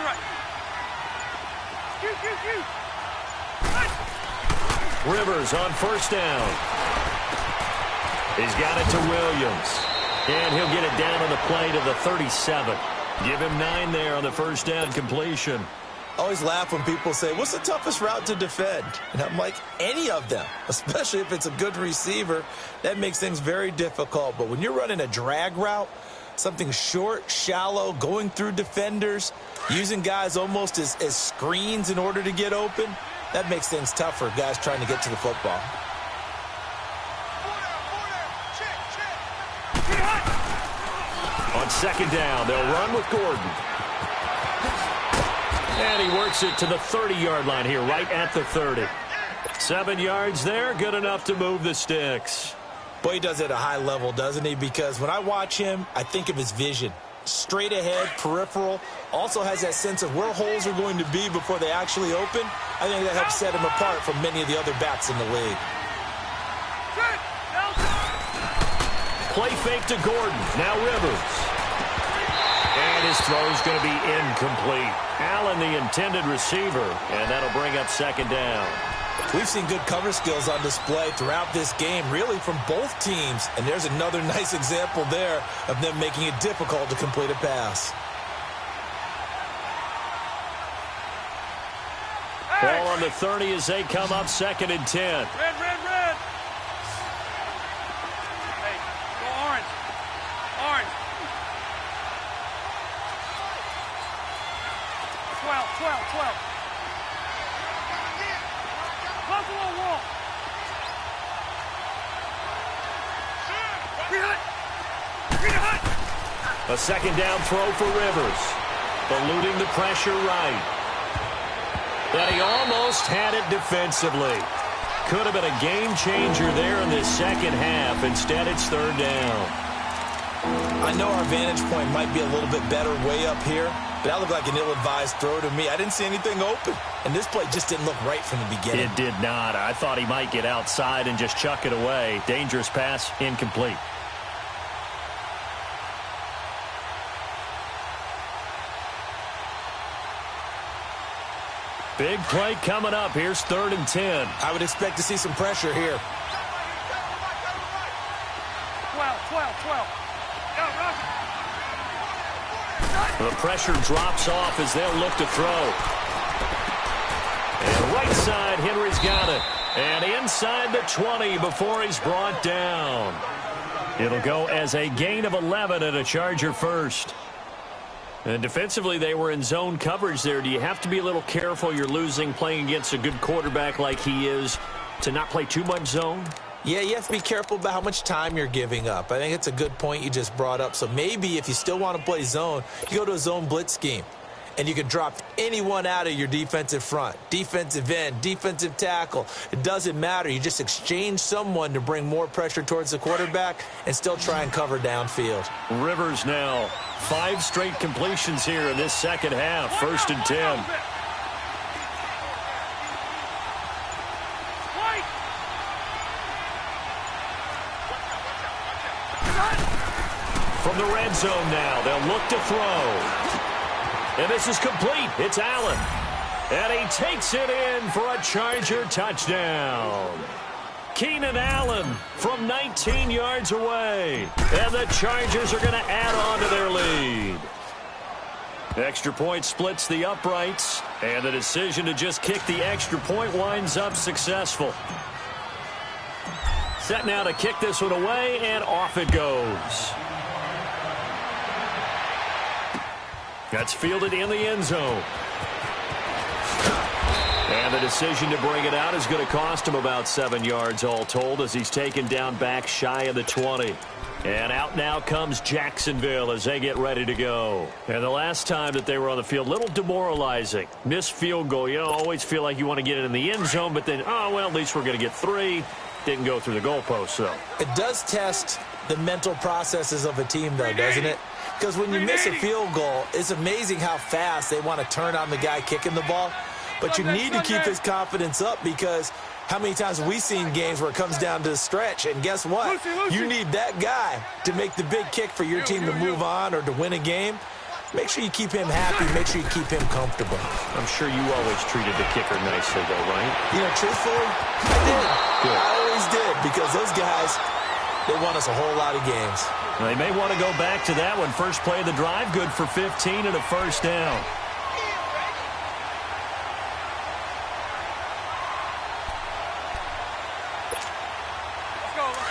right. Shoot. Rivers on first down. He's got it to Williams. And he'll get it down on the play to the 37. Give him 9 there on the first down completion. I always laugh when people say, what's the toughest route to defend? And I'm like, any of them, especially if it's a good receiver. That makes things very difficult. But when you're running a drag route, something short, shallow, going through defenders, using guys almost as screens in order to get open, that makes things tough for guys trying to get to the football. On second down, they'll run with Gordon. And he works it to the 30-yard line here, right at the 30. 7 yards there, good enough to move the sticks. Boy, he does it at a high level, doesn't he? Because when I watch him, I think of his vision. Straight ahead, peripheral, also has that sense of where holes are going to be before they actually open. I think that helps set him apart from many of the other backs in the league. Play fake to Gordon. Now Rivers. And his throw's going to be incomplete. Allen, the intended receiver, and that'll bring up second down. We've seen good cover skills on display throughout this game, really from both teams. And there's another nice example there of them making it difficult to complete a pass. Ball on the 30 as they come up second and 10. Red. Hey, go orange. 12. Buffalo wall. A second down throw for Rivers. Eluding the pressure right. But he almost had it defensively. Could have been a game changer there in this second half. Instead, it's third down. I know our vantage point might be a little bit better way up here, but that looked like an ill-advised throw to me. I didn't see anything open, and this play just didn't look right from the beginning. It did not. I thought he might get outside and just chuck it away. Dangerous pass, incomplete. Big play coming up. Here's 3rd and 10. I would expect to see some pressure here. 12. The pressure drops off as they'll look to throw. And right side, Henry's got it. And inside the 20 before he's brought down. It'll go as a gain of 11 and a Charger first. And defensively, they were in zone coverage there. Do you have to be a little careful? You're losing playing against a good quarterback like he is to not play too much zone? Yeah, you have to be careful about how much time you're giving up. I think it's a good point you just brought up. So maybe if you still want to play zone, you go to a zone blitz scheme. And you can drop anyone out of your defensive front, defensive end, defensive tackle. It doesn't matter. You just exchange someone to bring more pressure towards the quarterback and still try and cover downfield. Rivers now 5 straight completions here in this second half. 1st and 10. From the red zone now, they'll look to throw. And this is complete. It's Allen. And he takes it in for a Charger touchdown. Keenan Allen from 19 yards away. And the Chargers are going to add on to their lead. Extra point splits the uprights. And the decision to just kick the extra point winds up successful. Set now to kick this one away, and off it goes. That's fielded in the end zone. And the decision to bring it out is going to cost him about 7 yards all told as he's taken down back shy of the 20. And out now comes Jacksonville as they get ready to go. And the last time that they were on the field, a little demoralizing. Missed field goal. You always feel like you want to get it in the end zone, but then, oh, well, at least we're going to get 3. Didn't go through the goalpost, though. It does test the mental processes of a team, though, doesn't it? Because when you miss a field goal, it's amazing how fast they want to turn on the guy kicking the ball. But you need to keep his confidence up because how many times have we seen games where it comes down to the stretch, and guess what? You need that guy to make the big kick for your team to move on or to win a game. Make sure you keep him happy. Make sure you keep him comfortable. I'm sure you always treated the kicker nicely, though, right? You know, truthfully, I did. Good. I always did, because those guys, they won us a whole lot of games. They may want to go back to that one. First play of the drive, good for 15 and a first down.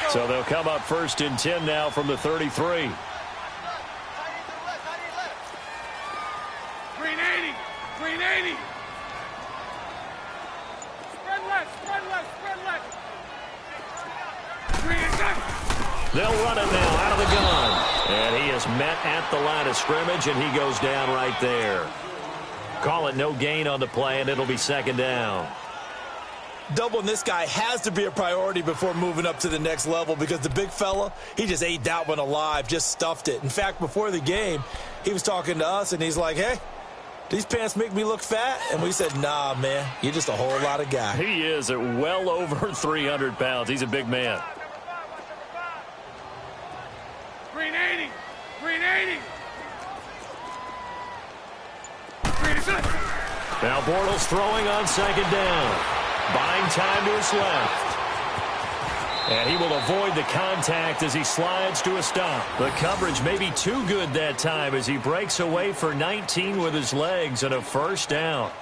So they'll come up first and 10 now from the 33. Green 80. Green 80. Spread left. Spread left. Spread left. Green inside. They'll run it now out of the gun. And he is met at the line of scrimmage, and he goes down right there. Call it no gain on the play, and it'll be second down. Doubling this guy has to be a priority before moving up to the next level, because the big fella, he just ate that one alive, just stuffed it. In fact, before the game, he was talking to us, and he's like, hey, these pants make me look fat? And we said, nah, man, you're just a whole lot of guy. He is at well over 300 pounds. He's a big man. Green 80. Green 80. Green inside. Now Bortles throwing on second down. Buying time to his left. And he will avoid the contact as he slides to a stop. The coverage may be too good that time as he breaks away for 19 with his legs and a first down.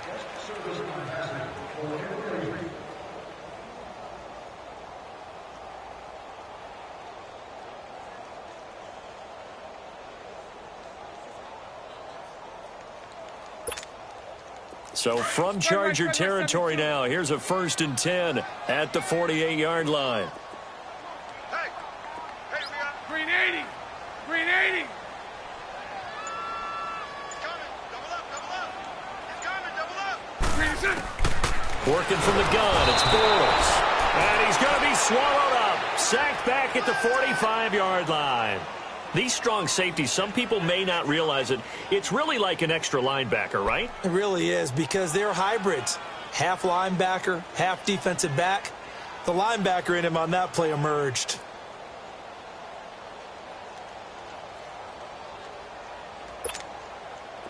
So from Charger territory now, here's a first and 10 at the 48-yard line. Hey, we got Green 80. Green 80. He's coming. Double up. He's coming. Double up. Green inside. Working from the gun, it's Bortles. And he's going to be swallowed up. Sacked back at the 45-yard line. These strong safeties, some people may not realize it. It's really like an extra linebacker, right? It really is, because they're hybrids. Half linebacker, half defensive back. The linebacker in him on that play emerged.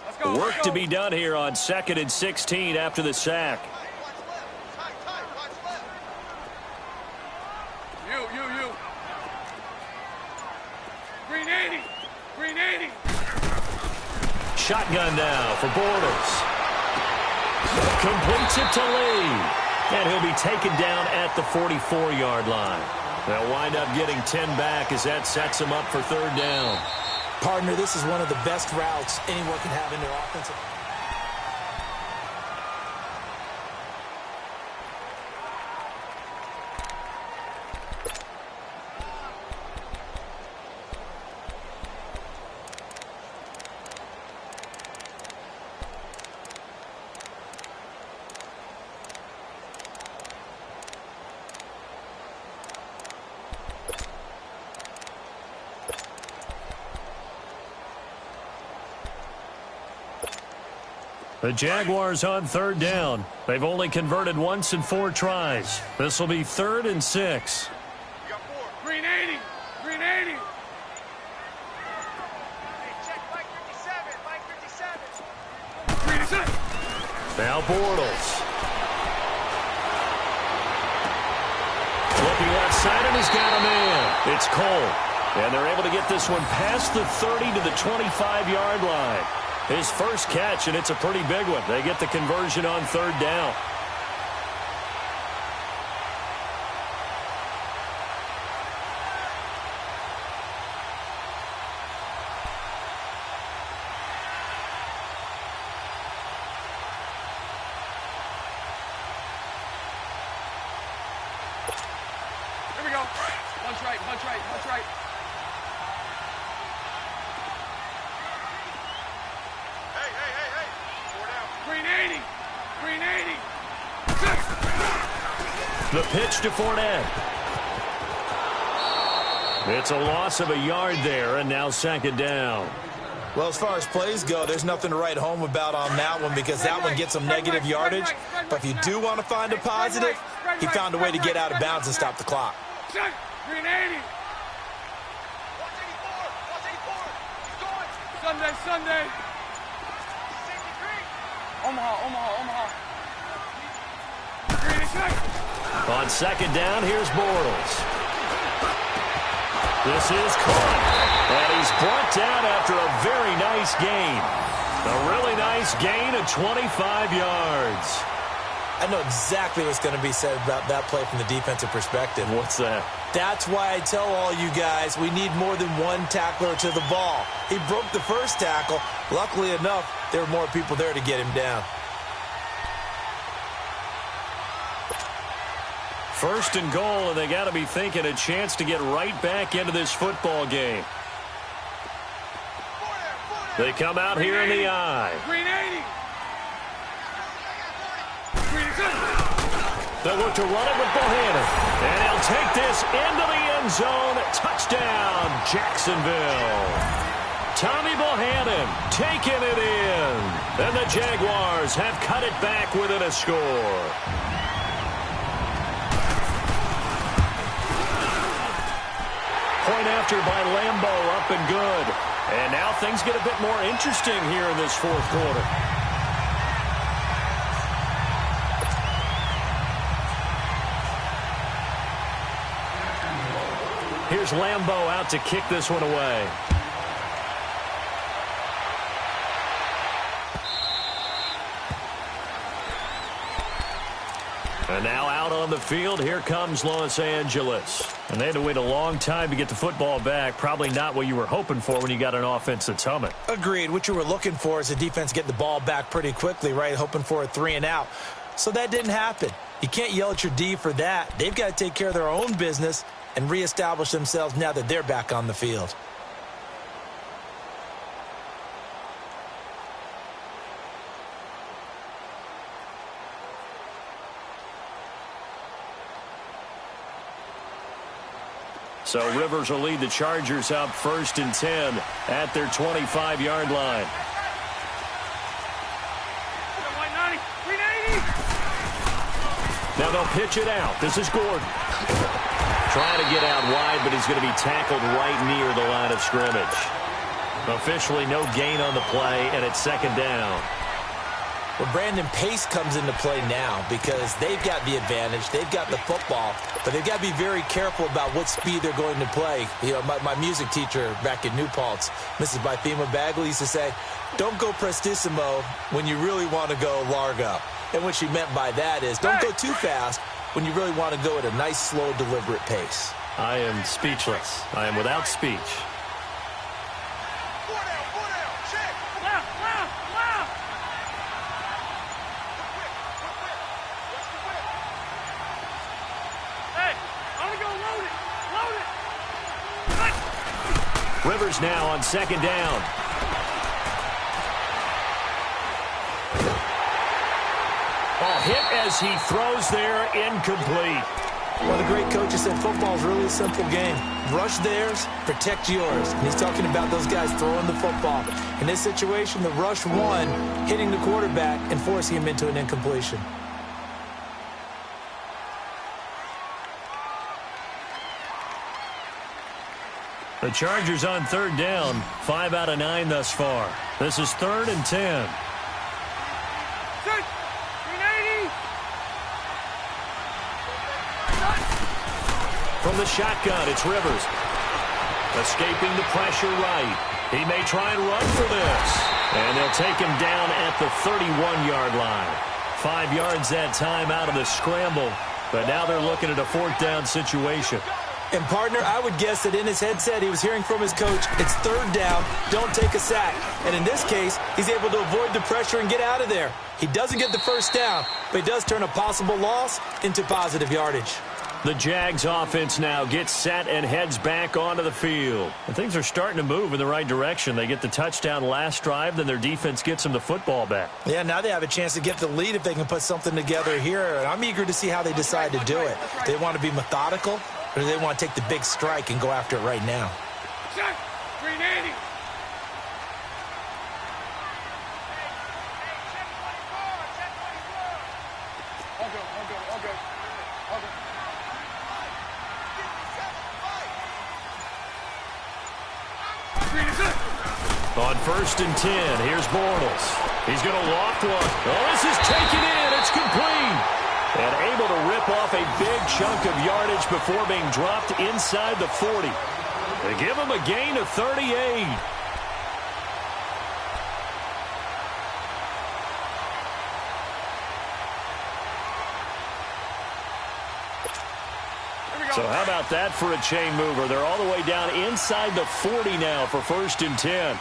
Let's go. Work to be done here on 2nd and 16 after the sack. You. Green 80. Green 80. Shotgun now for Bortles. Completes it to Lee. And he'll be taken down at the 44-yard line. They'll wind up getting 10 back as that sets him up for third down. Partner, this is one of the best routes anyone can have in their offensive. The Jaguars on third down. They've only converted once in 4 tries. This will be 3rd and 6. We got 4. Green 80. Green 80. Hey, check Mike 57. Mike 57. Green inside. Now Bortles. Looking left side, and he's got a man. It's Cole. And they're able to get this one past the 30 to the 25-yard line. His first catch, and it's a pretty big one. They get the conversion on third down. Here we go. Punch right. Hey. 4 down. Green 80. Green 80. The pitch to Fournette. It's a loss of a yard there, and now second down. Well, as far as plays go, there's nothing to write home about on that one, because that one gets some negative yardage. But if you do want to find a positive, he found a way to get out of bounds and stop the clock. Green 80. 184. He's going. Sunday. Omaha. Green and check. On second down, here's Bortles. This is caught. And he's brought down after a very nice gain. A really nice gain of 25 yards. I know exactly what's going to be said about that play from the defensive perspective. What's that? That's why I tell all you guys we need more than one tackler to the ball. He broke the first tackle. Luckily enough, there were more people there to get him down. First and goal, and they got to be thinking a chance to get right back into this football game. They come out here in the eye. Green 80. Green They'll look to run it with Bohannon. And he'll take this into the end zone. Touchdown, Jacksonville. Tommy Bohannon taking it in. And the Jaguars have cut it back within a score. Point after by Lambo, up and good. And now things get a bit more interesting here in this fourth quarter. Here's Lambo out to kick this one away. And now out on the field, here comes Los Angeles. And they had to wait a long time to get the football back. Probably not what you were hoping for when you got an offense that's humming. Agreed. What you were looking for is the defense getting the ball back pretty quickly, right? Hoping for a 3 and out. So that didn't happen. You can't yell at your D for that. They've got to take care of their own business and reestablish themselves now that they're back on the field. So Rivers will lead the Chargers up 1st and 10 at their 25-yard line. Now they'll pitch it out. This is Gordon. Trying to get out wide, but he's going to be tackled right near the line of scrimmage. Officially no gain on the play, and it's 2nd down. Well, Brandon, pace comes into play now because they've got the advantage. They've got the football, but they've got to be very careful about what speed they're going to play. You know, my music teacher back in New Paltz, Mrs. Bythema Bagley, used to say, don't go prestissimo when you really want to go largo. And what she meant by that is don't go too fast when you really want to go at a nice, slow, deliberate pace. I am speechless. I am without speech. Rivers now on 2nd down. Oh, hit as he throws there, incomplete. Well, the great coach has said football is really a simple game. Rush theirs, protect yours. And he's talking about those guys throwing the football. In this situation, the rush won, hitting the quarterback and forcing him into an incompletion. The Chargers on 3rd down, 5 out of 9 thus far. This is 3rd and 10. From the shotgun, it's Rivers. Escaping the pressure right. He may try and run for this. And they'll take him down at the 31-yard line. 5 yards that time out of the scramble. But now they're looking at a 4th down situation. And, partner, I would guess that in his headset he was hearing from his coach, it's 3rd down, don't take a sack. And in this case, he's able to avoid the pressure and get out of there. He doesn't get the 1st down, but he does turn a possible loss into positive yardage. The Jags offense now gets set and heads back onto the field. And things are starting to move in the right direction. They get the touchdown last drive, then their defense gets them the football back. Yeah, now they have a chance to get the lead if they can put something together here. And I'm eager to see how they decide to do it. Do they want to be methodical, or do they want to take the big strike and go after it right now? Check. 380. On 1st and 10, here's Bortles. He's going to loft one. Oh, this is taken in. It's complete. And able to rip off a big chunk of yardage before being dropped inside the 40. They give him a gain of 38. So how about that for a chain mover? They're all the way down inside the 40 now for 1st and 10.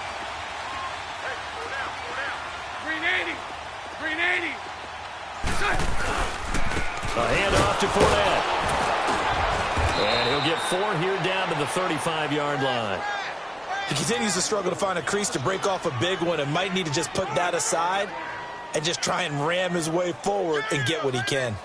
A handoff to Fournette. And he'll get 4 here down to the 35-yard line. He continues to struggle to find a crease to break off a big one and might need to just put that aside and just try and ram his way forward and get what he can.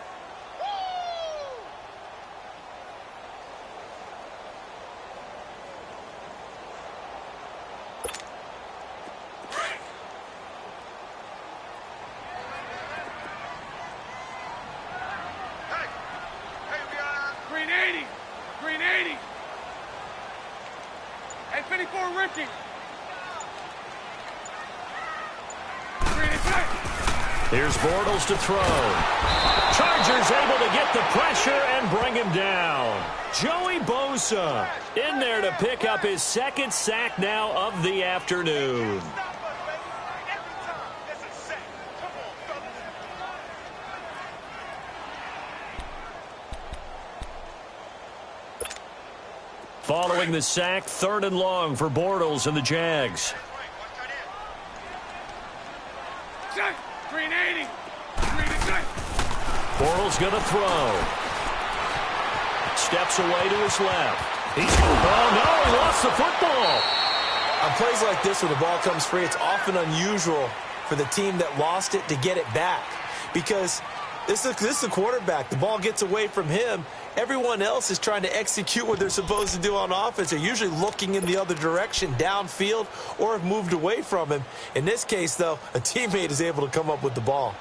Here's Bortles to throw. Chargers able to get the pressure and bring him down. Joey Bosa in there to pick up his 2nd sack now of the afternoon. Following the sack, 3rd and long for Bortles and the Jags. Bortles going to throw. Steps away to his left. He's going to he lost the football. On plays like this, when the ball comes free, it's often unusual for the team that lost it to get it back. Because this is a quarterback. The ball gets away from him. Everyone else is trying to execute what they're supposed to do on offense. They're usually looking in the other direction, downfield, or have moved away from him. In this case, though, a teammate is able to come up with the ball.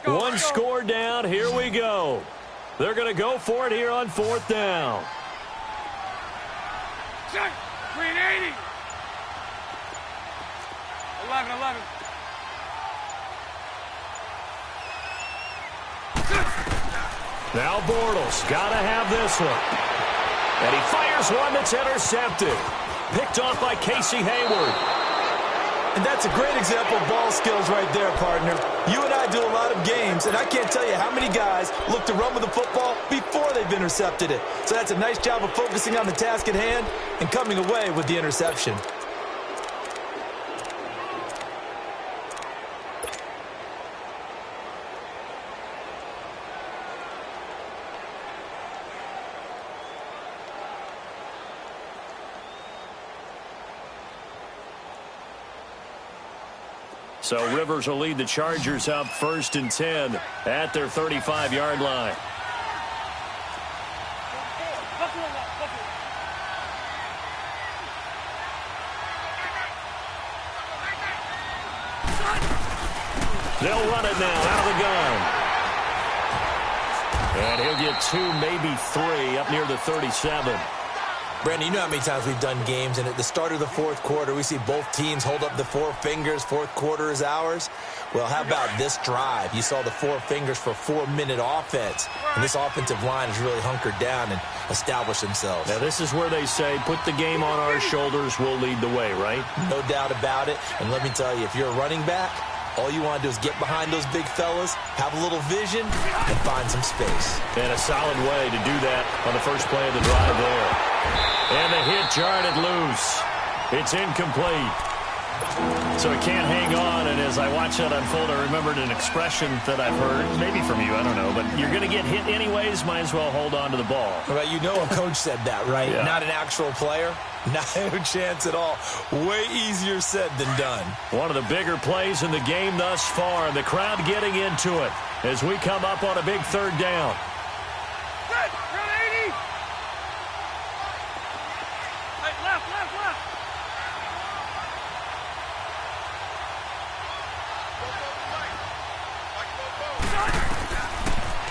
One score down. Here we go. They're going to go for it here on 4th down. 380. 11. Now Bortles got to have this one. And he fires one that's intercepted. Picked off by Casey Hayward. And that's a great example of ball skills right there, partner. You and I do a lot of games, and I can't tell you how many guys look to run with the football before they've intercepted it. So that's a nice job of focusing on the task at hand and coming away with the interception. So Rivers will lead the Chargers up 1st and 10 at their 35-yard line. They'll run it now out of the gun. And he'll get 2, maybe 3 up near the 37. Brandon, you know how many times we've done games, and at the start of the 4th quarter, we see both teams hold up the 4 fingers, 4th quarter is ours. Well, how about this drive? You saw the 4 fingers for 4-minute offense, and this offensive line has really hunkered down and established themselves. Now, this is where they say, put the game on our shoulders, we'll lead the way, right? No doubt about it, and let me tell you, if you're a running back, all you want to do is get behind those big fellas, have a little vision, and find some space. And a solid way to do that on the first play of the drive there. And the hit jarred it loose. It's incomplete. So it can't hang on, and as I watch that unfold, I remembered an expression that I've heard, maybe from you, I don't know, but you're going to get hit anyways, might as well hold on to the ball. Well, you know a coach said that, right? Yeah. Not an actual player. No chance at all. Way easier said than done. One of the bigger plays in the game thus far, and the crowd getting into it as we come up on a big 3rd down.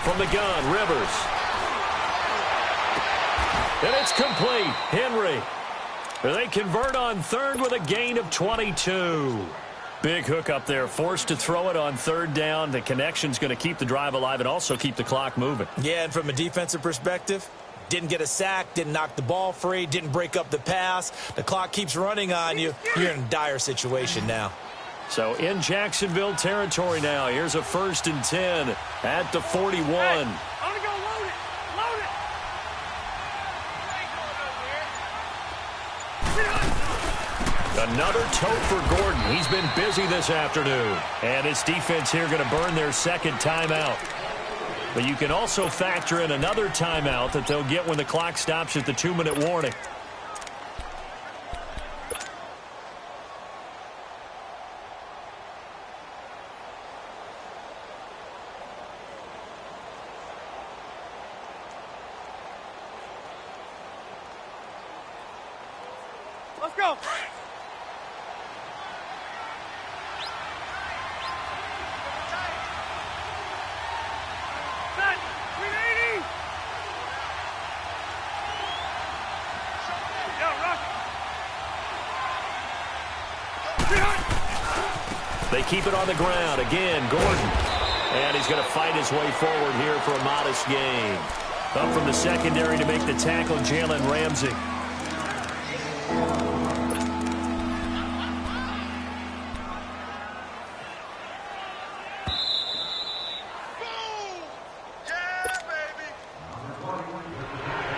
From the gun, Rivers. And it's complete. Henry They convert on third with a gain of 22. Big hook up there, forced to throw it on third down. The connection's going to keep the drive alive and also keep the clock moving. Yeah, and from a defensive perspective, didn't get a sack, didn't knock the ball free, didn't break up the pass. The clock keeps running on you. You're in a dire situation now. So in Jacksonville territory now. Here's a 1st and 10 at the 41. Hey, I'm gonna go load it. Load it. Another tote for Gordon. He's been busy this afternoon. And his defense here going to burn their second timeout. But you can also factor in another timeout that they'll get when the clock stops at the 2-minute warning. Let's go. Set. 380. Yeah, rock. They keep it on the ground. Again, Gordon. And he's going to fight his way forward here for a modest gain. Up from the secondary to make the tackle, Jalen Ramsey.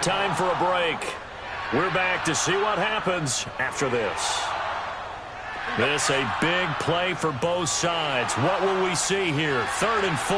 Time for a break. We're back to see what happens after this. This a big play for both sides. What will we see here? 3rd and 4.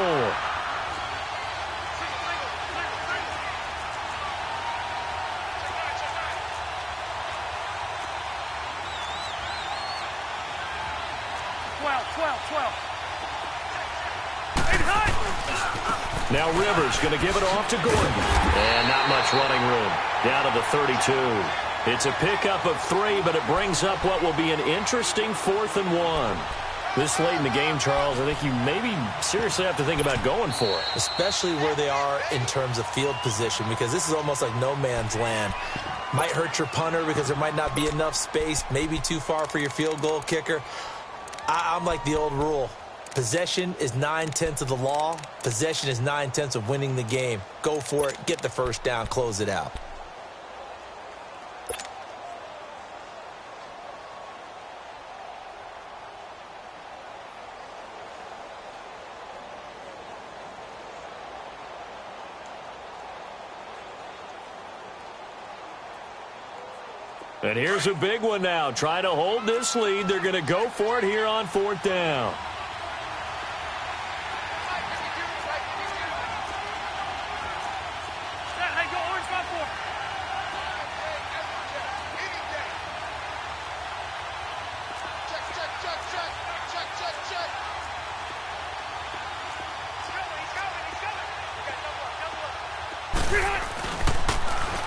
Now Rivers going to give it off to Gordon. And not much running room. Down to the 32. It's a pickup of 3, but it brings up what will be an interesting 4th and 1. This late in the game, Charles, I think you maybe seriously have to think about going for it. Especially where they are in terms of field position, because this is almost like no man's land. Might hurt your punter because there might not be enough space, maybe too far for your field goal kicker. I'm like the old rule. Possession is 9/10 of the law. Possession is 9/10 of winning the game. Go for it. Get the first down. Close it out. And here's a big one now. Trying to hold this lead. They're going to go for it here on 4th down.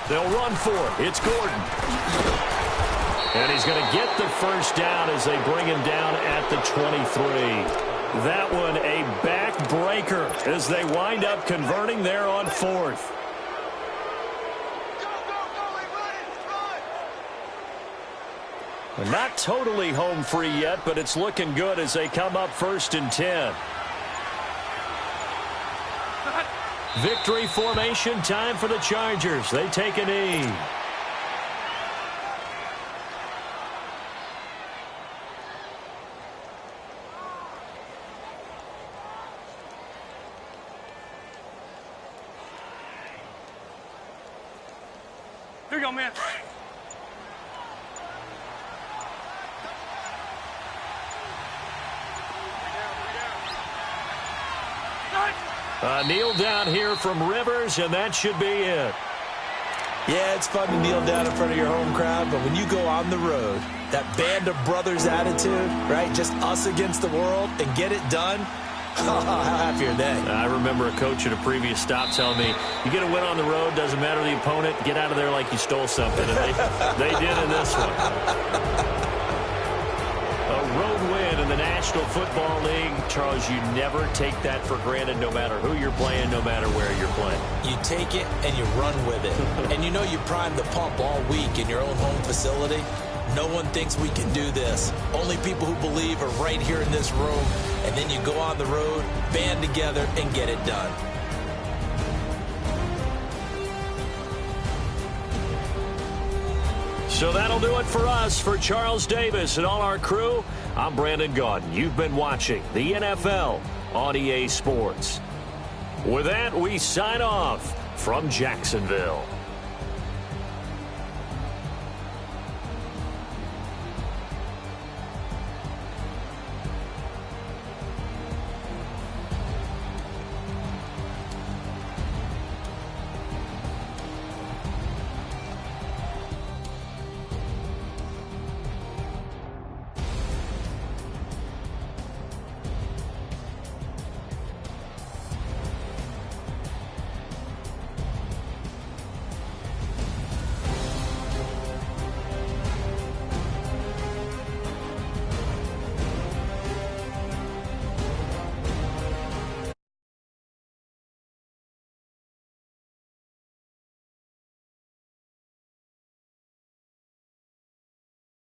They'll run for it. It's Gordon. And he's going to get the first down as they bring him down at the 23. That one a backbreaker as they wind up converting there on 4th. Not totally home free yet, but it's looking good as they come up 1st and 10. Victory formation time for the Chargers. They take a knee. Here you go, man. Kneel down here from Rivers, and that should be it. Yeah, it's fun to kneel down in front of your home crowd, but when you go on the road, that band of brothers attitude, right, just us against the world, and get it done, how happy are they? I remember a coach at a previous stop telling me, you get a win on the road, doesn't matter the opponent, get out of there like you stole something, and they did in this one. A road win in the National National Football League, Charles, you never take that for granted no matter who you're playing, no matter where you're playing. You take it and you run with it. And you know you prime the pump all week in your own home facility. No one thinks we can do this. Only people who believe are right here in this room. And then you go on the road, band together, and get it done. So that'll do it for us. For Charles Davis and all our crew, I'm Brandon Gaudin. You've been watching the NFL on EA Sports. With that, we sign off from Jacksonville.